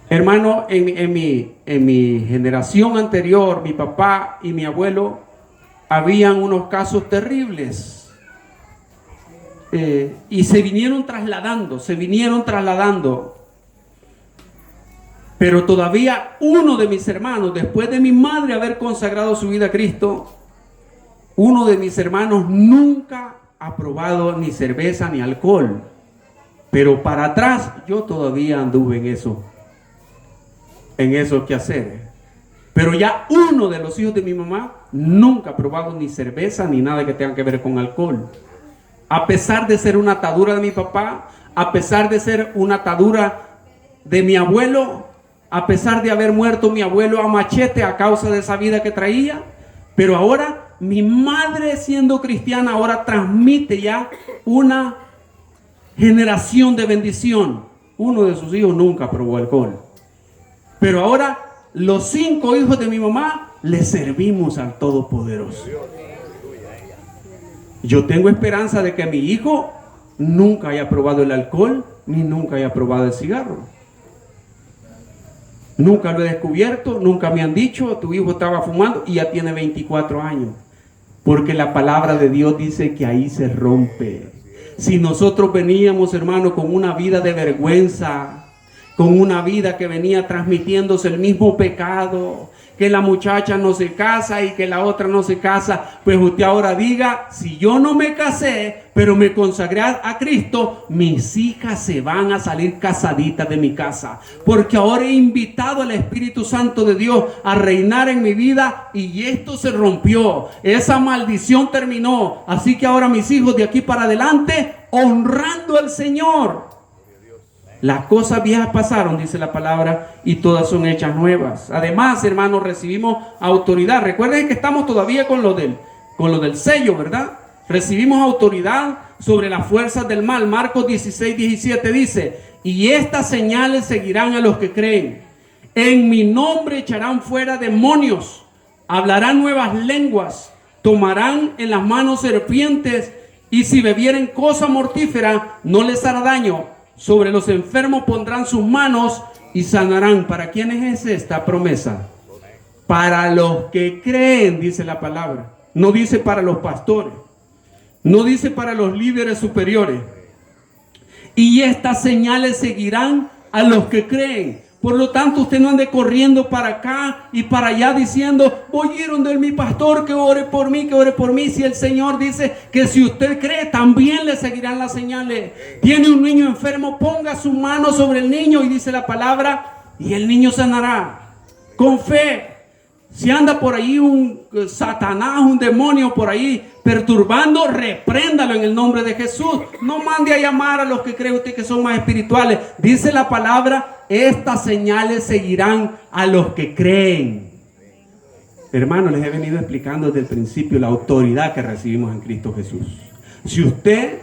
Hermano, en mi generación anterior, mi papá y mi abuelo, habían unos casos terribles. Y se vinieron trasladando. Pero todavía uno de mis hermanos, después de mi madre haber consagrado su vida a Cristo, uno de mis hermanos nunca ha probado ni cerveza ni alcohol. Pero para atrás, yo todavía anduve en esos quehaceres. Pero ya uno de los hijos de mi mamá nunca ha probado ni cerveza ni nada que tenga que ver con alcohol. A pesar de ser una atadura de mi papá, a pesar de ser una atadura de mi abuelo, a pesar de haber muerto mi abuelo a machete a causa de esa vida que traía, pero ahora mi madre, siendo cristiana, ahora transmite ya una generación de bendición. Uno de sus hijos nunca probó alcohol. Pero ahora los 5 hijos de mi mamá le servimos al Todopoderoso. Yo tengo esperanza de que mi hijo nunca haya probado el alcohol ni nunca haya probado el cigarro. Nunca lo he descubierto, nunca me han dicho: tu hijo estaba fumando, y ya tiene 24 años. Porque la palabra de Dios dice que ahí se rompe. Si nosotros veníamos, hermano, con una vida de vergüenza, con una vida que venía transmitiéndose el mismo pecado, que la muchacha no se casa y que la otra no se casa, pues usted ahora diga: si yo no me casé, pero me consagré a Cristo, mis hijas se van a salir casaditas de mi casa, porque ahora he invitado al Espíritu Santo de Dios a reinar en mi vida, y esto se rompió, esa maldición terminó, así que ahora mis hijos de aquí para adelante, honrando al Señor. Las cosas viejas pasaron, dice la palabra, y todas son hechas nuevas. Además, hermanos, recibimos autoridad. Recuerden que estamos todavía con lo del sello, ¿verdad? Recibimos autoridad sobre las fuerzas del mal. Marcos 16, 17 dice: y estas señales seguirán a los que creen. En mi nombre echarán fuera demonios, hablarán nuevas lenguas, tomarán en las manos serpientes, y si bebieren cosa mortífera no les hará daño. Sobre los enfermos pondrán sus manos y sanarán. ¿Para quiénes es esta promesa? Para los que creen, dice la palabra. No dice para los pastores, no dice para los líderes superiores. Y estas señales seguirán a los que creen. Por lo tanto, usted no ande corriendo para acá y para allá diciendo: voy a ir donde mi pastor, que ore por mí, que ore por mí. Si el Señor dice que si usted cree, también le seguirán las señales. Tiene un niño enfermo, ponga su mano sobre el niño, y dice la palabra, y el niño sanará. Con fe. Si anda por ahí un Satanás, un demonio por ahí perturbando, repréndalo en el nombre de Jesús. No mande a llamar a los que cree usted que son más espirituales. Dice la palabra: estas señales seguirán a los que creen. Hermanos, les he venido explicando desde el principio la autoridad que recibimos en Cristo Jesús. Si usted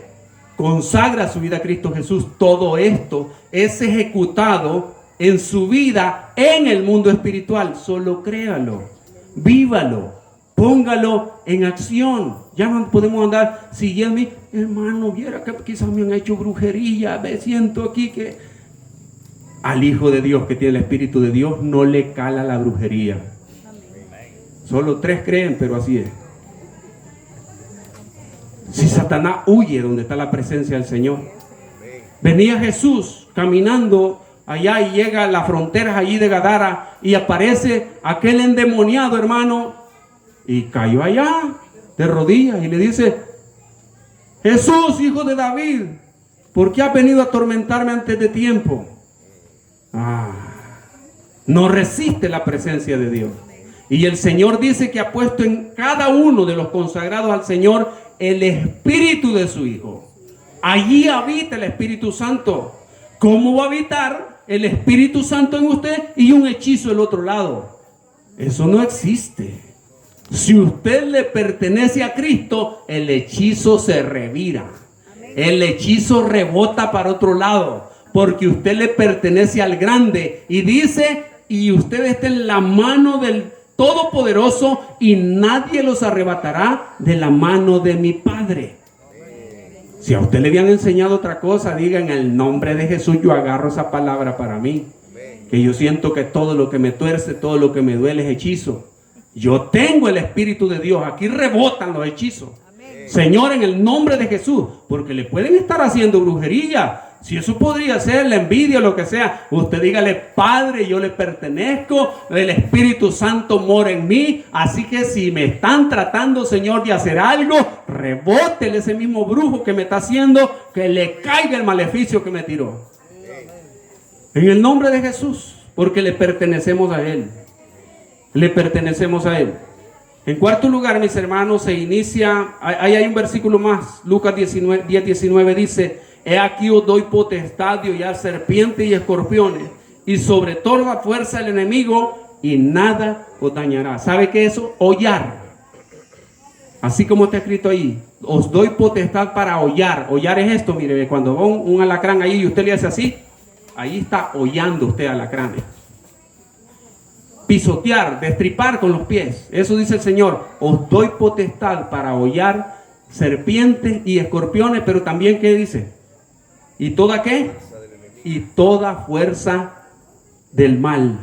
consagra su vida a Cristo Jesús, todo esto es ejecutado en su vida en el mundo espiritual. Solo créalo, vívalo, póngalo en acción. Ya no podemos andar siguiendo. Hermano, viera que quizás me han hecho brujería. Me siento aquí que... Al Hijo de Dios que tiene el Espíritu de Dios no le cala la brujería. Solo 3 creen, pero así es. Si Satanás huye donde está la presencia del Señor. Venía Jesús caminando allá y llega a las fronteras allí de Gadara y aparece aquel endemoniado, hermano, y cayó allá de rodillas y le dice: Jesús, hijo de David, ¿por qué has venido a atormentarme antes de tiempo? No resiste la presencia de Dios. Y el Señor dice que ha puesto en cada uno de los consagrados al Señor el Espíritu de su Hijo. Allí habita el Espíritu Santo. ¿Cómo va a habitar el Espíritu Santo en usted y un hechizo del otro lado? Eso no existe. Si usted le pertenece a Cristo, el hechizo se revira. El hechizo rebota para otro lado, porque usted le pertenece al grande. Y dice, y usted está en la mano del Todopoderoso y nadie los arrebatará de la mano de mi Padre. Si a usted le habían enseñado otra cosa, diga: en el nombre de Jesús yo agarro esa palabra para mí. Que yo siento que todo lo que me tuerce, todo lo que me duele es hechizo. Yo tengo el Espíritu de Dios. Aquí rebotan los hechizos. Señor, en el nombre de Jesús, porque le pueden estar haciendo brujería. Si eso podría ser la envidia o lo que sea, usted dígale: Padre, yo le pertenezco, el Espíritu Santo mora en mí, así que si me están tratando, Señor, de hacer algo, rebótele ese mismo brujo que me está haciendo, que le caiga el maleficio que me tiró. En el nombre de Jesús, porque le pertenecemos a Él. Le pertenecemos a Él. En cuarto lugar, mis hermanos, se inicia, ahí hay un versículo más, Lucas 10:19 dice: He aquí os doy potestad de hollar serpientes y escorpiones, y sobre toda fuerza del enemigo, y nada os dañará. ¿Sabe qué es eso? Hollar. Así como está escrito ahí, os doy potestad para hollar. Hollar es esto, mire, cuando va un alacrán ahí y usted le hace así, ahí está hollando usted alacranes. Pisotear, destripar con los pies. Eso dice el Señor: os doy potestad para hollar serpientes y escorpiones, pero también, ¿qué dice? ¿Y toda qué? Y toda fuerza del mal,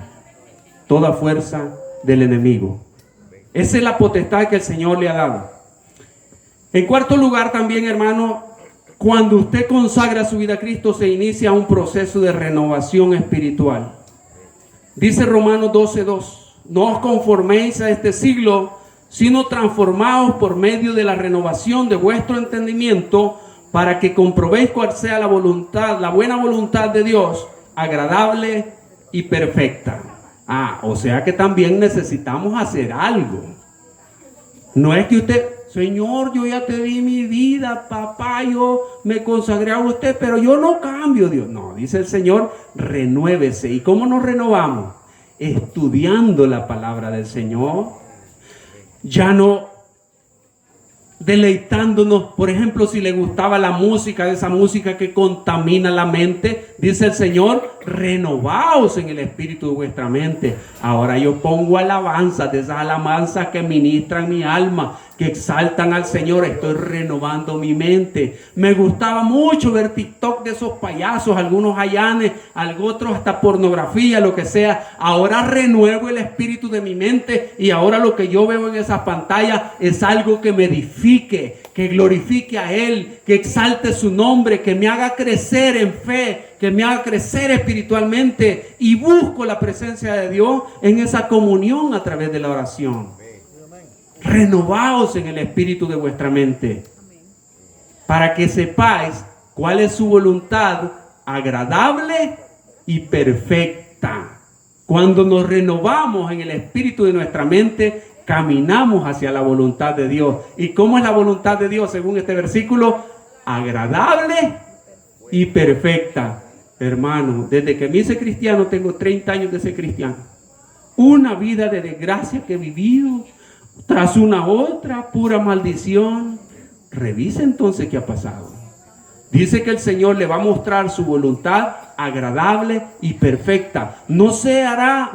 toda fuerza del enemigo. Esa es la potestad que el Señor le ha dado. En cuarto lugar también, hermano, cuando usted consagra su vida a Cristo, se inicia un proceso de renovación espiritual. Dice Romanos 12:2: no os conforméis a este siglo, sino transformaos por medio de la renovación de vuestro entendimiento, para que comprobéis cuál sea la voluntad, la buena voluntad de Dios, agradable y perfecta. O sea que también necesitamos hacer algo. No es que usted: Señor, yo ya te di mi vida, papá, yo me consagré a usted, pero yo no cambio, Dios. No, dice el Señor: renuévese. ¿Y cómo nos renovamos? Estudiando la palabra del Señor. Ya no deleitándonos, por ejemplo, si le gustaba la música, esa música que contamina la mente, dice el Señor: renovaos en el espíritu de vuestra mente. Ahora yo pongo alabanzas, de esas alabanzas que ministran mi alma, que exaltan al Señor. Estoy renovando mi mente. Me gustaba mucho ver TikTok de esos payasos, algunos hayanes, otros hasta pornografía, lo que sea. Ahora renuevo el espíritu de mi mente, y ahora lo que yo veo en esas pantallas es algo que me edifique, que glorifique a Él, que exalte su nombre, que me haga crecer en fe, que me haga crecer espiritualmente, y busco la presencia de Dios en esa comunión a través de la oración. Renovaos en el espíritu de vuestra mente, para que sepáis cuál es su voluntad agradable y perfecta. Cuando nos renovamos en el espíritu de nuestra mente, caminamos hacia la voluntad de Dios. ¿Y cómo es la voluntad de Dios según este versículo? Agradable y perfecta. Hermano, desde que me hice cristiano, tengo 30 años de ser cristiano. Una vida de desgracia que he vivido, tras una otra, pura maldición. Revisa entonces qué ha pasado. Dice que el Señor le va a mostrar su voluntad agradable y perfecta. No será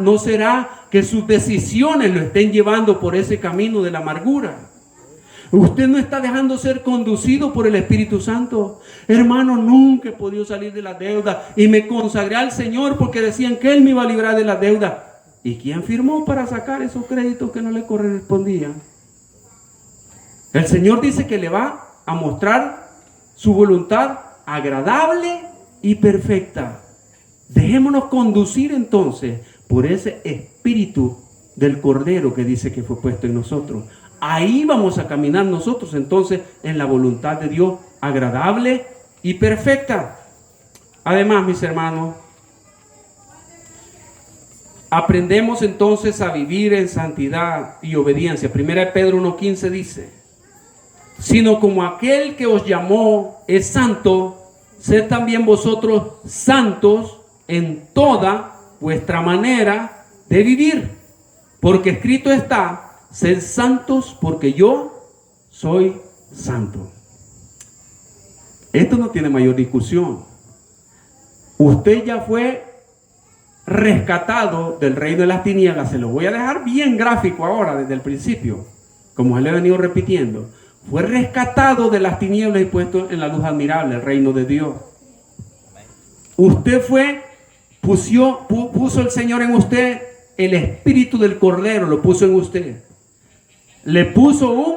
que sus decisiones lo estén llevando por ese camino de la amargura. Usted no está dejando ser conducido por el Espíritu Santo. Hermano, nunca he podido salir de la deuda y me consagré al Señor porque decían que Él me iba a librar de la deuda. ¿Y quién firmó para sacar esos créditos que no le correspondían? El Señor dice que le va a mostrar su voluntad agradable y perfecta. Dejémonos conducir entonces por ese espíritu del Cordero que dice que fue puesto en nosotros. Ahí vamos a caminar nosotros entonces en la voluntad de Dios agradable y perfecta. Además, mis hermanos, aprendemos entonces a vivir en santidad y obediencia. Primera de Pedro 1:15 dice: sino como aquel que os llamó es santo, sed también vosotros santos en toda vuestra manera de vivir. Porque escrito está: sed santos porque yo soy santo. Esto no tiene mayor discusión. Usted ya fue rescatado del reino de las tinieblas. Se lo voy a dejar bien gráfico ahora desde el principio, como se le he venido repitiendo. Fue rescatado de las tinieblas y puesto en la luz admirable, el reino de Dios. Usted puso el Señor en usted, el espíritu del Cordero lo puso en usted. Le puso un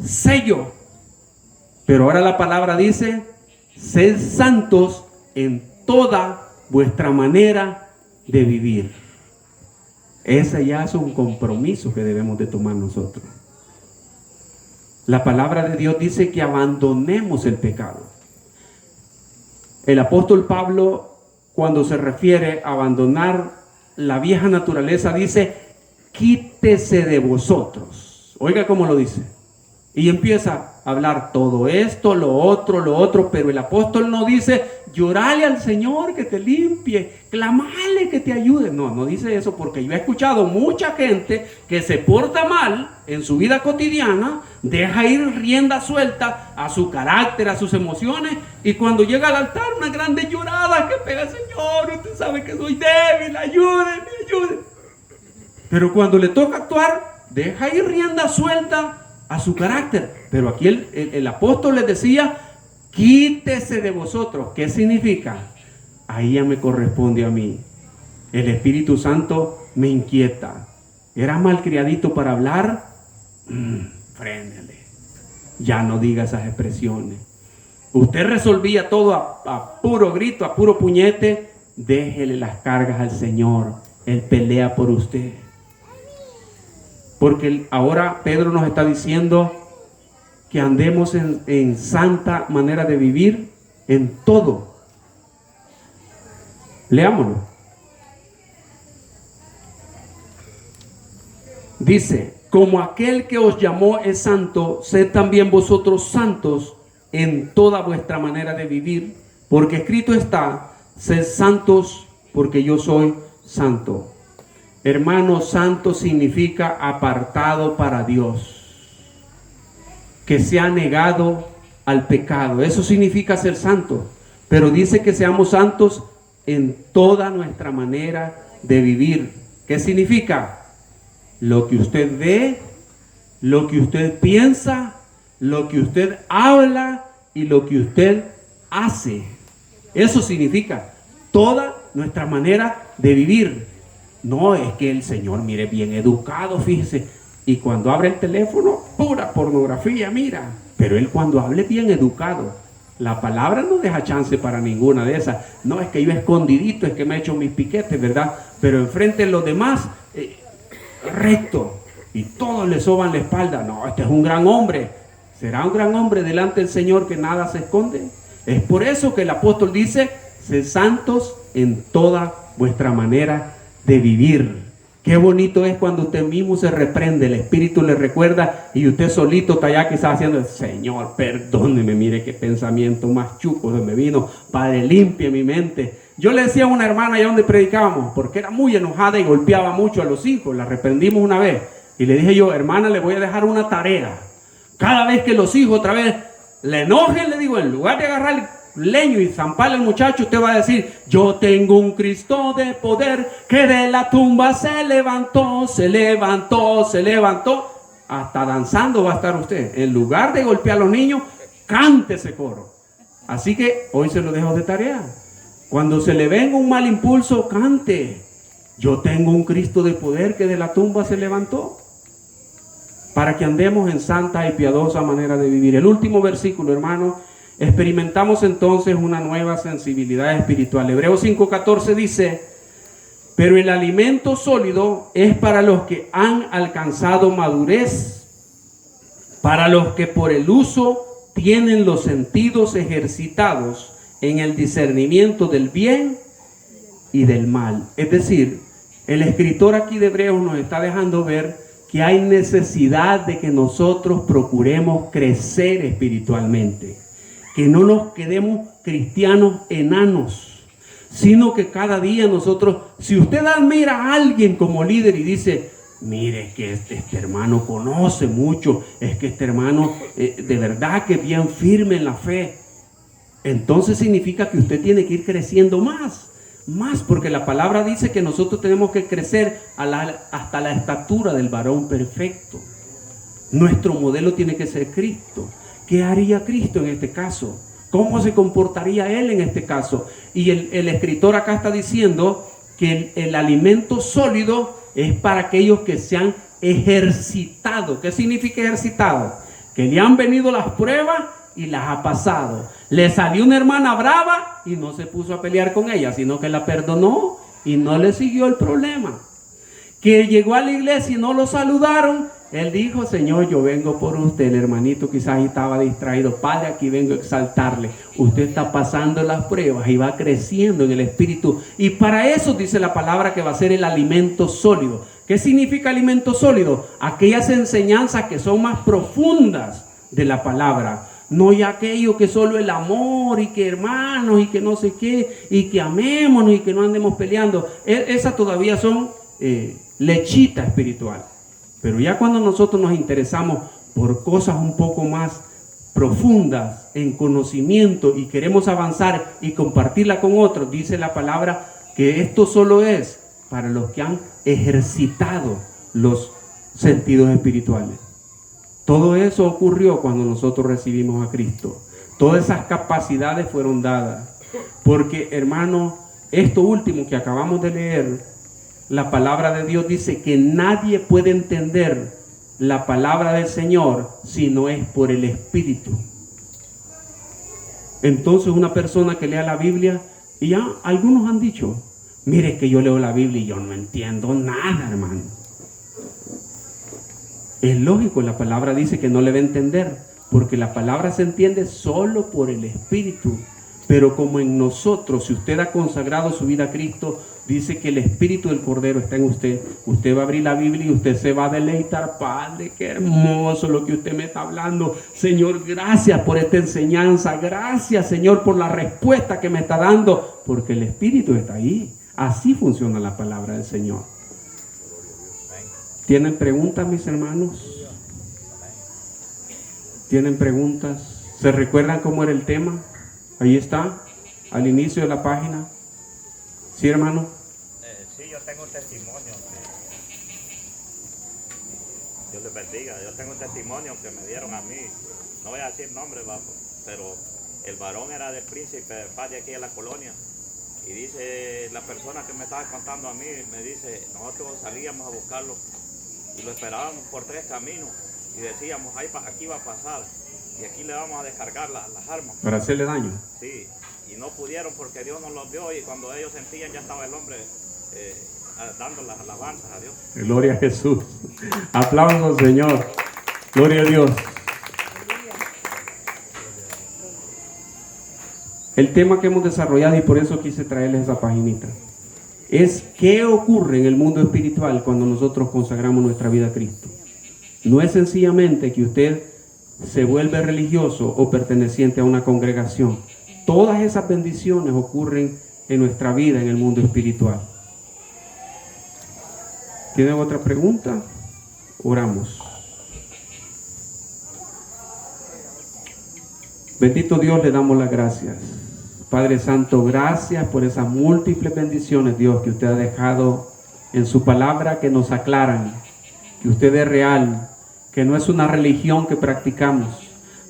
sello. Pero ahora la palabra dice: sed santos en toda vuestra manera de vivir. Ese ya es un compromiso que debemos de tomar nosotros. La palabra de Dios dice que abandonemos el pecado. El apóstol Pablo, cuando se refiere a abandonar la vieja naturaleza, dice: quítese de vosotros. Oiga cómo lo dice. Y empieza a hablar todo esto, lo otro, pero el apóstol no dice: llorale al Señor que te limpie, clamale que te ayude. No dice eso, porque yo he escuchado mucha gente que se porta mal en su vida cotidiana, deja ir rienda suelta a su carácter, a sus emociones, y cuando llega al altar, una grande llorada que pega: Señor, usted sabe que soy débil, ayúdeme. Pero cuando le toca actuar, deja ir rienda suelta a su carácter. Pero aquí el apóstol les decía: quítese de vosotros. ¿Qué significa? Ahí ya me corresponde a mí. El Espíritu Santo me inquieta. ¿Era malcriadito para hablar? Frénele. Ya no diga esas expresiones. Usted resolvía todo a puro grito, a puro puñete. Déjele las cargas al Señor. Él pelea por usted. Porque ahora Pedro nos está diciendo que andemos en santa manera de vivir en todo. Leámoslo. Dice: como aquel que os llamó es santo, sed también vosotros santos en toda vuestra manera de vivir, porque escrito está: sed santos porque yo soy santo. Hermano, santo significa apartado para Dios, que se ha negado al pecado. Eso significa ser santo. Pero dice que seamos santos en toda nuestra manera de vivir. ¿Qué significa? Lo que usted ve, lo que usted piensa, lo que usted habla y lo que usted hace. Eso significa toda nuestra manera de vivir. No es que el Señor, mire, bien educado, fíjese, y cuando abre el teléfono, pura pornografía, mira. Pero él cuando hable bien educado, la palabra no deja chance para ninguna de esas. No es que yo escondidito, es que me he hecho mis piquetes, ¿verdad? Pero enfrente de los demás, recto, y todos le soban la espalda. No, este es un gran hombre. ¿Será un gran hombre delante del Señor que nada se esconde? Es por eso que el apóstol dice: sed santos en toda vuestra manera de vivir. Qué bonito es cuando usted mismo se reprende, el Espíritu le recuerda y usted solito está allá quizás haciendo: Señor, perdóneme, mire qué pensamiento más chuco se me vino, Padre, limpie mi mente. Yo le decía a una hermana allá donde predicábamos, porque era muy enojada y golpeaba mucho a los hijos, la reprendimos una vez y le dije yo: hermana, le voy a dejar una tarea. Cada vez que los hijos otra vez le enojen, le digo, en lugar de agarrar leño y zamparle al muchacho, usted va a decir: yo tengo un Cristo de poder que de la tumba se levantó. hasta danzando va a estar usted. En lugar de golpear a los niños, cante ese coro. Así que hoy se lo dejo de tarea. Cuando se le venga un mal impulso, cante. Yo tengo un Cristo de poder que de la tumba se levantó. Para que andemos en santa y piadosa manera de vivir. El último versículo, hermano, experimentamos entonces una nueva sensibilidad espiritual. Hebreos 5:14 dice: pero el alimento sólido es para los que han alcanzado madurez, para los que por el uso tienen los sentidos ejercitados en el discernimiento del bien y del mal. Es decir, el escritor aquí de Hebreos nos está dejando ver que hay necesidad de que nosotros procuremos crecer espiritualmente, que no nos quedemos cristianos enanos, sino que cada día nosotros, si usted admira a alguien como líder y dice: mire que este hermano conoce mucho, es que este hermano de verdad que es bien firme en la fe, entonces significa que usted tiene que ir creciendo más, porque la palabra dice que nosotros tenemos que crecer hasta la estatura del varón perfecto. Nuestro modelo tiene que ser Cristo. ¿Qué haría Cristo en este caso? ¿Cómo se comportaría Él en este caso? Y el escritor acá está diciendo que el alimento sólido es para aquellos que se han ejercitado. ¿Qué significa ejercitado? Que le han venido las pruebas y las ha pasado. Le salió una hermana brava y no se puso a pelear con ella, sino que la perdonó y no le siguió el problema. Que llegó a la iglesia y no lo saludaron. Él dijo: Señor, yo vengo por usted. El hermanito quizás estaba distraído. Padre, aquí vengo a exaltarle. Usted está pasando las pruebas y va creciendo en el espíritu. Y para eso dice la palabra que va a ser el alimento sólido. ¿Qué significa alimento sólido? Aquellas enseñanzas que son más profundas de la palabra. No ya aquello que solo el amor y que hermanos y que no sé qué y que amémonos y que no andemos peleando. Esas todavía son lechita espiritual. Pero ya cuando nosotros nos interesamos por cosas un poco más profundas en conocimiento y queremos avanzar y compartirla con otros, dice la palabra que esto solo es para los que han ejercitado los sentidos espirituales. Todo eso ocurrió cuando nosotros recibimos a Cristo. Todas esas capacidades fueron dadas. Porque, hermano, esto último que acabamos de leer, la palabra de Dios dice que nadie puede entender la palabra del Señor si no es por el Espíritu. Entonces una persona que lea la Biblia, y ya algunos han dicho: mire que yo leo la Biblia y yo no entiendo nada, hermano. Es lógico, la palabra dice que no le va a entender, porque la palabra se entiende solo por el Espíritu. Pero como en nosotros, si usted ha consagrado su vida a Cristo, dice que el Espíritu del Cordero está en usted. Usted va a abrir la Biblia y usted se va a deleitar. Padre, qué hermoso lo que usted me está hablando. Señor, gracias por esta enseñanza. Gracias, Señor, por la respuesta que me está dando. Porque el Espíritu está ahí. Así funciona la palabra del Señor. ¿Tienen preguntas, mis hermanos? ¿Tienen preguntas? ¿Se recuerdan cómo era el tema? Ahí está, al inicio de la página. ¿Sí, hermano? Sí, yo tengo un testimonio. Dios les bendiga. Yo tengo un testimonio que me dieron a mí. No voy a decir nombre, pero el varón era del príncipe de paz de aquí de la colonia. Y dice, la persona que me estaba contando a mí, me dice, nosotros salíamos a buscarlo y lo esperábamos por 3 caminos. Y decíamos, aquí va a pasar. Y aquí le vamos a descargar las armas. Para hacerle daño. Sí, y no pudieron porque Dios no los vio, y cuando ellos sentían ya estaba el hombre dando las alabanzas a Dios. Gloria a Jesús. Aplausos, Señor. Gloria a Dios. El tema que hemos desarrollado, y por eso quise traerles esa paginita, es qué ocurre en el mundo espiritual cuando nosotros consagramos nuestra vida a Cristo. No es sencillamente que usted se vuelve religioso o perteneciente a una congregación. Todas esas bendiciones ocurren en nuestra vida en el mundo espiritual. ¿Tienen otra pregunta? Oramos. Bendito Dios, le damos las gracias. Padre Santo, gracias por esas múltiples bendiciones, Dios, que usted ha dejado en su palabra, que nos aclaran que usted es real, que no es una religión que practicamos,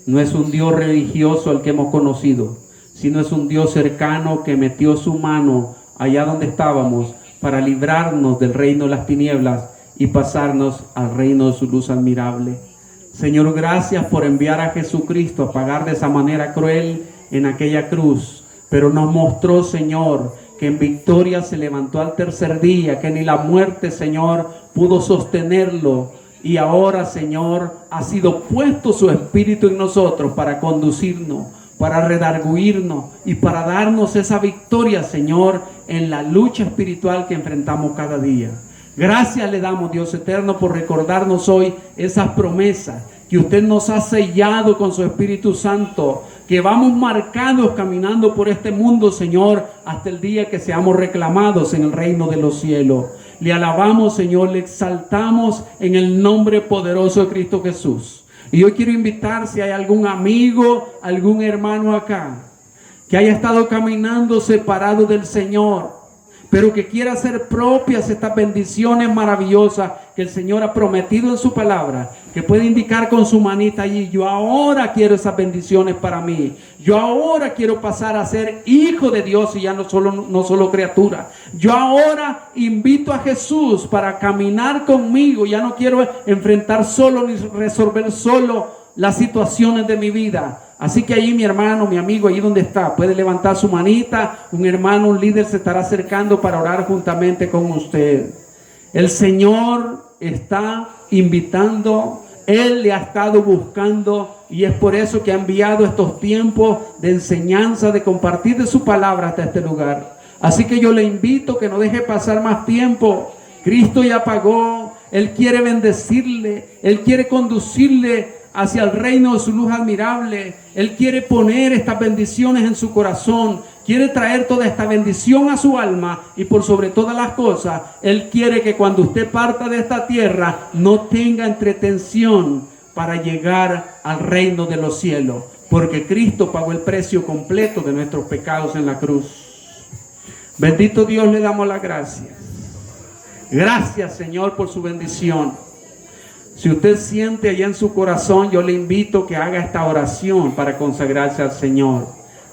no es un Dios religioso al que hemos conocido, sino es un Dios cercano que metió su mano allá donde estábamos para librarnos del reino de las tinieblas y pasarnos al reino de su luz admirable. Señor, gracias por enviar a Jesucristo a pagar de esa manera cruel en aquella cruz, pero nos mostró, Señor, que en victoria se levantó al tercer día, que ni la muerte, Señor, pudo sostenerlo. Y ahora, Señor, ha sido puesto su Espíritu en nosotros para conducirnos, para redarguirnos y para darnos esa victoria, Señor, en la lucha espiritual que enfrentamos cada día. Gracias le damos, Dios eterno, por recordarnos hoy esas promesas que usted nos ha sellado con su Espíritu Santo, que vamos marcados caminando por este mundo, Señor, hasta el día que seamos reclamados en el reino de los cielos. Le alabamos, Señor, le exaltamos en el nombre poderoso de Cristo Jesús. Y yo quiero invitar, si hay algún amigo, algún hermano acá, que haya estado caminando separado del Señor, pero que quiera hacer propias estas bendiciones maravillosas que el Señor ha prometido en su palabra, que puede indicar con su manita allí: yo ahora quiero esas bendiciones para mí, yo ahora quiero pasar a ser hijo de Dios y ya no solo criatura, yo ahora invito a Jesús para caminar conmigo, ya no quiero enfrentar solo ni resolver solo las situaciones de mi vida. Así que ahí mi hermano, mi amigo, ahí donde está, puede levantar su manita. Un hermano, un líder se estará acercando para orar juntamente con usted. El Señor está invitando, Él le ha estado buscando, y es por eso que ha enviado estos tiempos de enseñanza, de compartir de su palabra hasta este lugar. Así que yo le invito que no deje pasar más tiempo. Cristo ya pagó, Él quiere bendecirle, Él quiere conducirle hacia el reino de su luz admirable. Él quiere poner estas bendiciones en su corazón, quiere traer toda esta bendición a su alma, y por sobre todas las cosas, Él quiere que cuando usted parta de esta tierra no tenga entretención para llegar al reino de los cielos, porque Cristo pagó el precio completo de nuestros pecados en la cruz. Bendito Dios, le damos las gracias. Gracias, Señor, por su bendición. Si usted siente allá en su corazón, yo le invito que haga esta oración para consagrarse al Señor.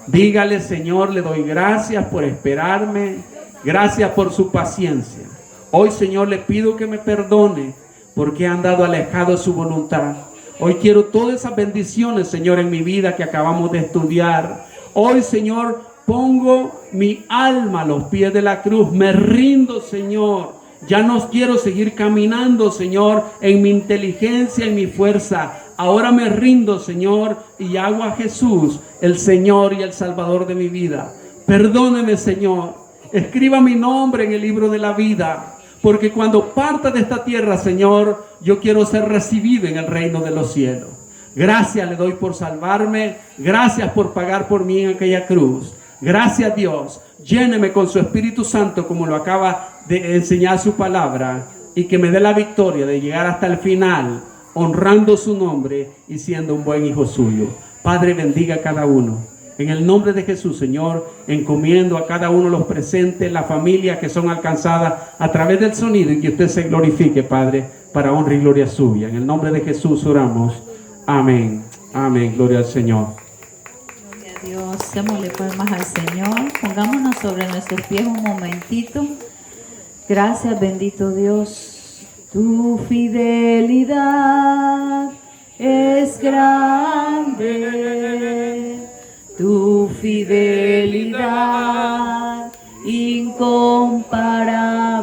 Dígale: Señor, le doy gracias por esperarme, gracias por su paciencia. Hoy, Señor, le pido que me perdone porque he andado alejado de su voluntad. Hoy quiero todas esas bendiciones, Señor, en mi vida que acabamos de estudiar. Hoy, Señor, pongo mi alma a los pies de la cruz. Me rindo, Señor. Ya no quiero seguir caminando, Señor, en mi inteligencia, en mi fuerza. Ahora me rindo, Señor, y hago a Jesús el Señor y el Salvador de mi vida. Perdóneme, Señor. Escriba mi nombre en el libro de la vida, porque cuando parta de esta tierra, Señor, yo quiero ser recibido en el reino de los cielos. Gracias le doy por salvarme. Gracias por pagar por mí en aquella cruz. Gracias, Dios. Lléneme con su Espíritu Santo como lo acaba de enseñar su palabra, y que me dé la victoria de llegar hasta el final honrando su nombre y siendo un buen hijo suyo. Padre, bendiga a cada uno. En el nombre de Jesús, Señor, encomiendo a cada uno de los presentes, las familias que son alcanzadas a través del sonido, y que usted se glorifique, Padre, para honra y gloria suya. En el nombre de Jesús oramos. Amén. Amén. Gloria al Señor. Dios, démosle palmas al Señor, pongámonos sobre nuestros pies un momentito. Gracias, bendito Dios, tu fidelidad es grande, tu fidelidad incomparable.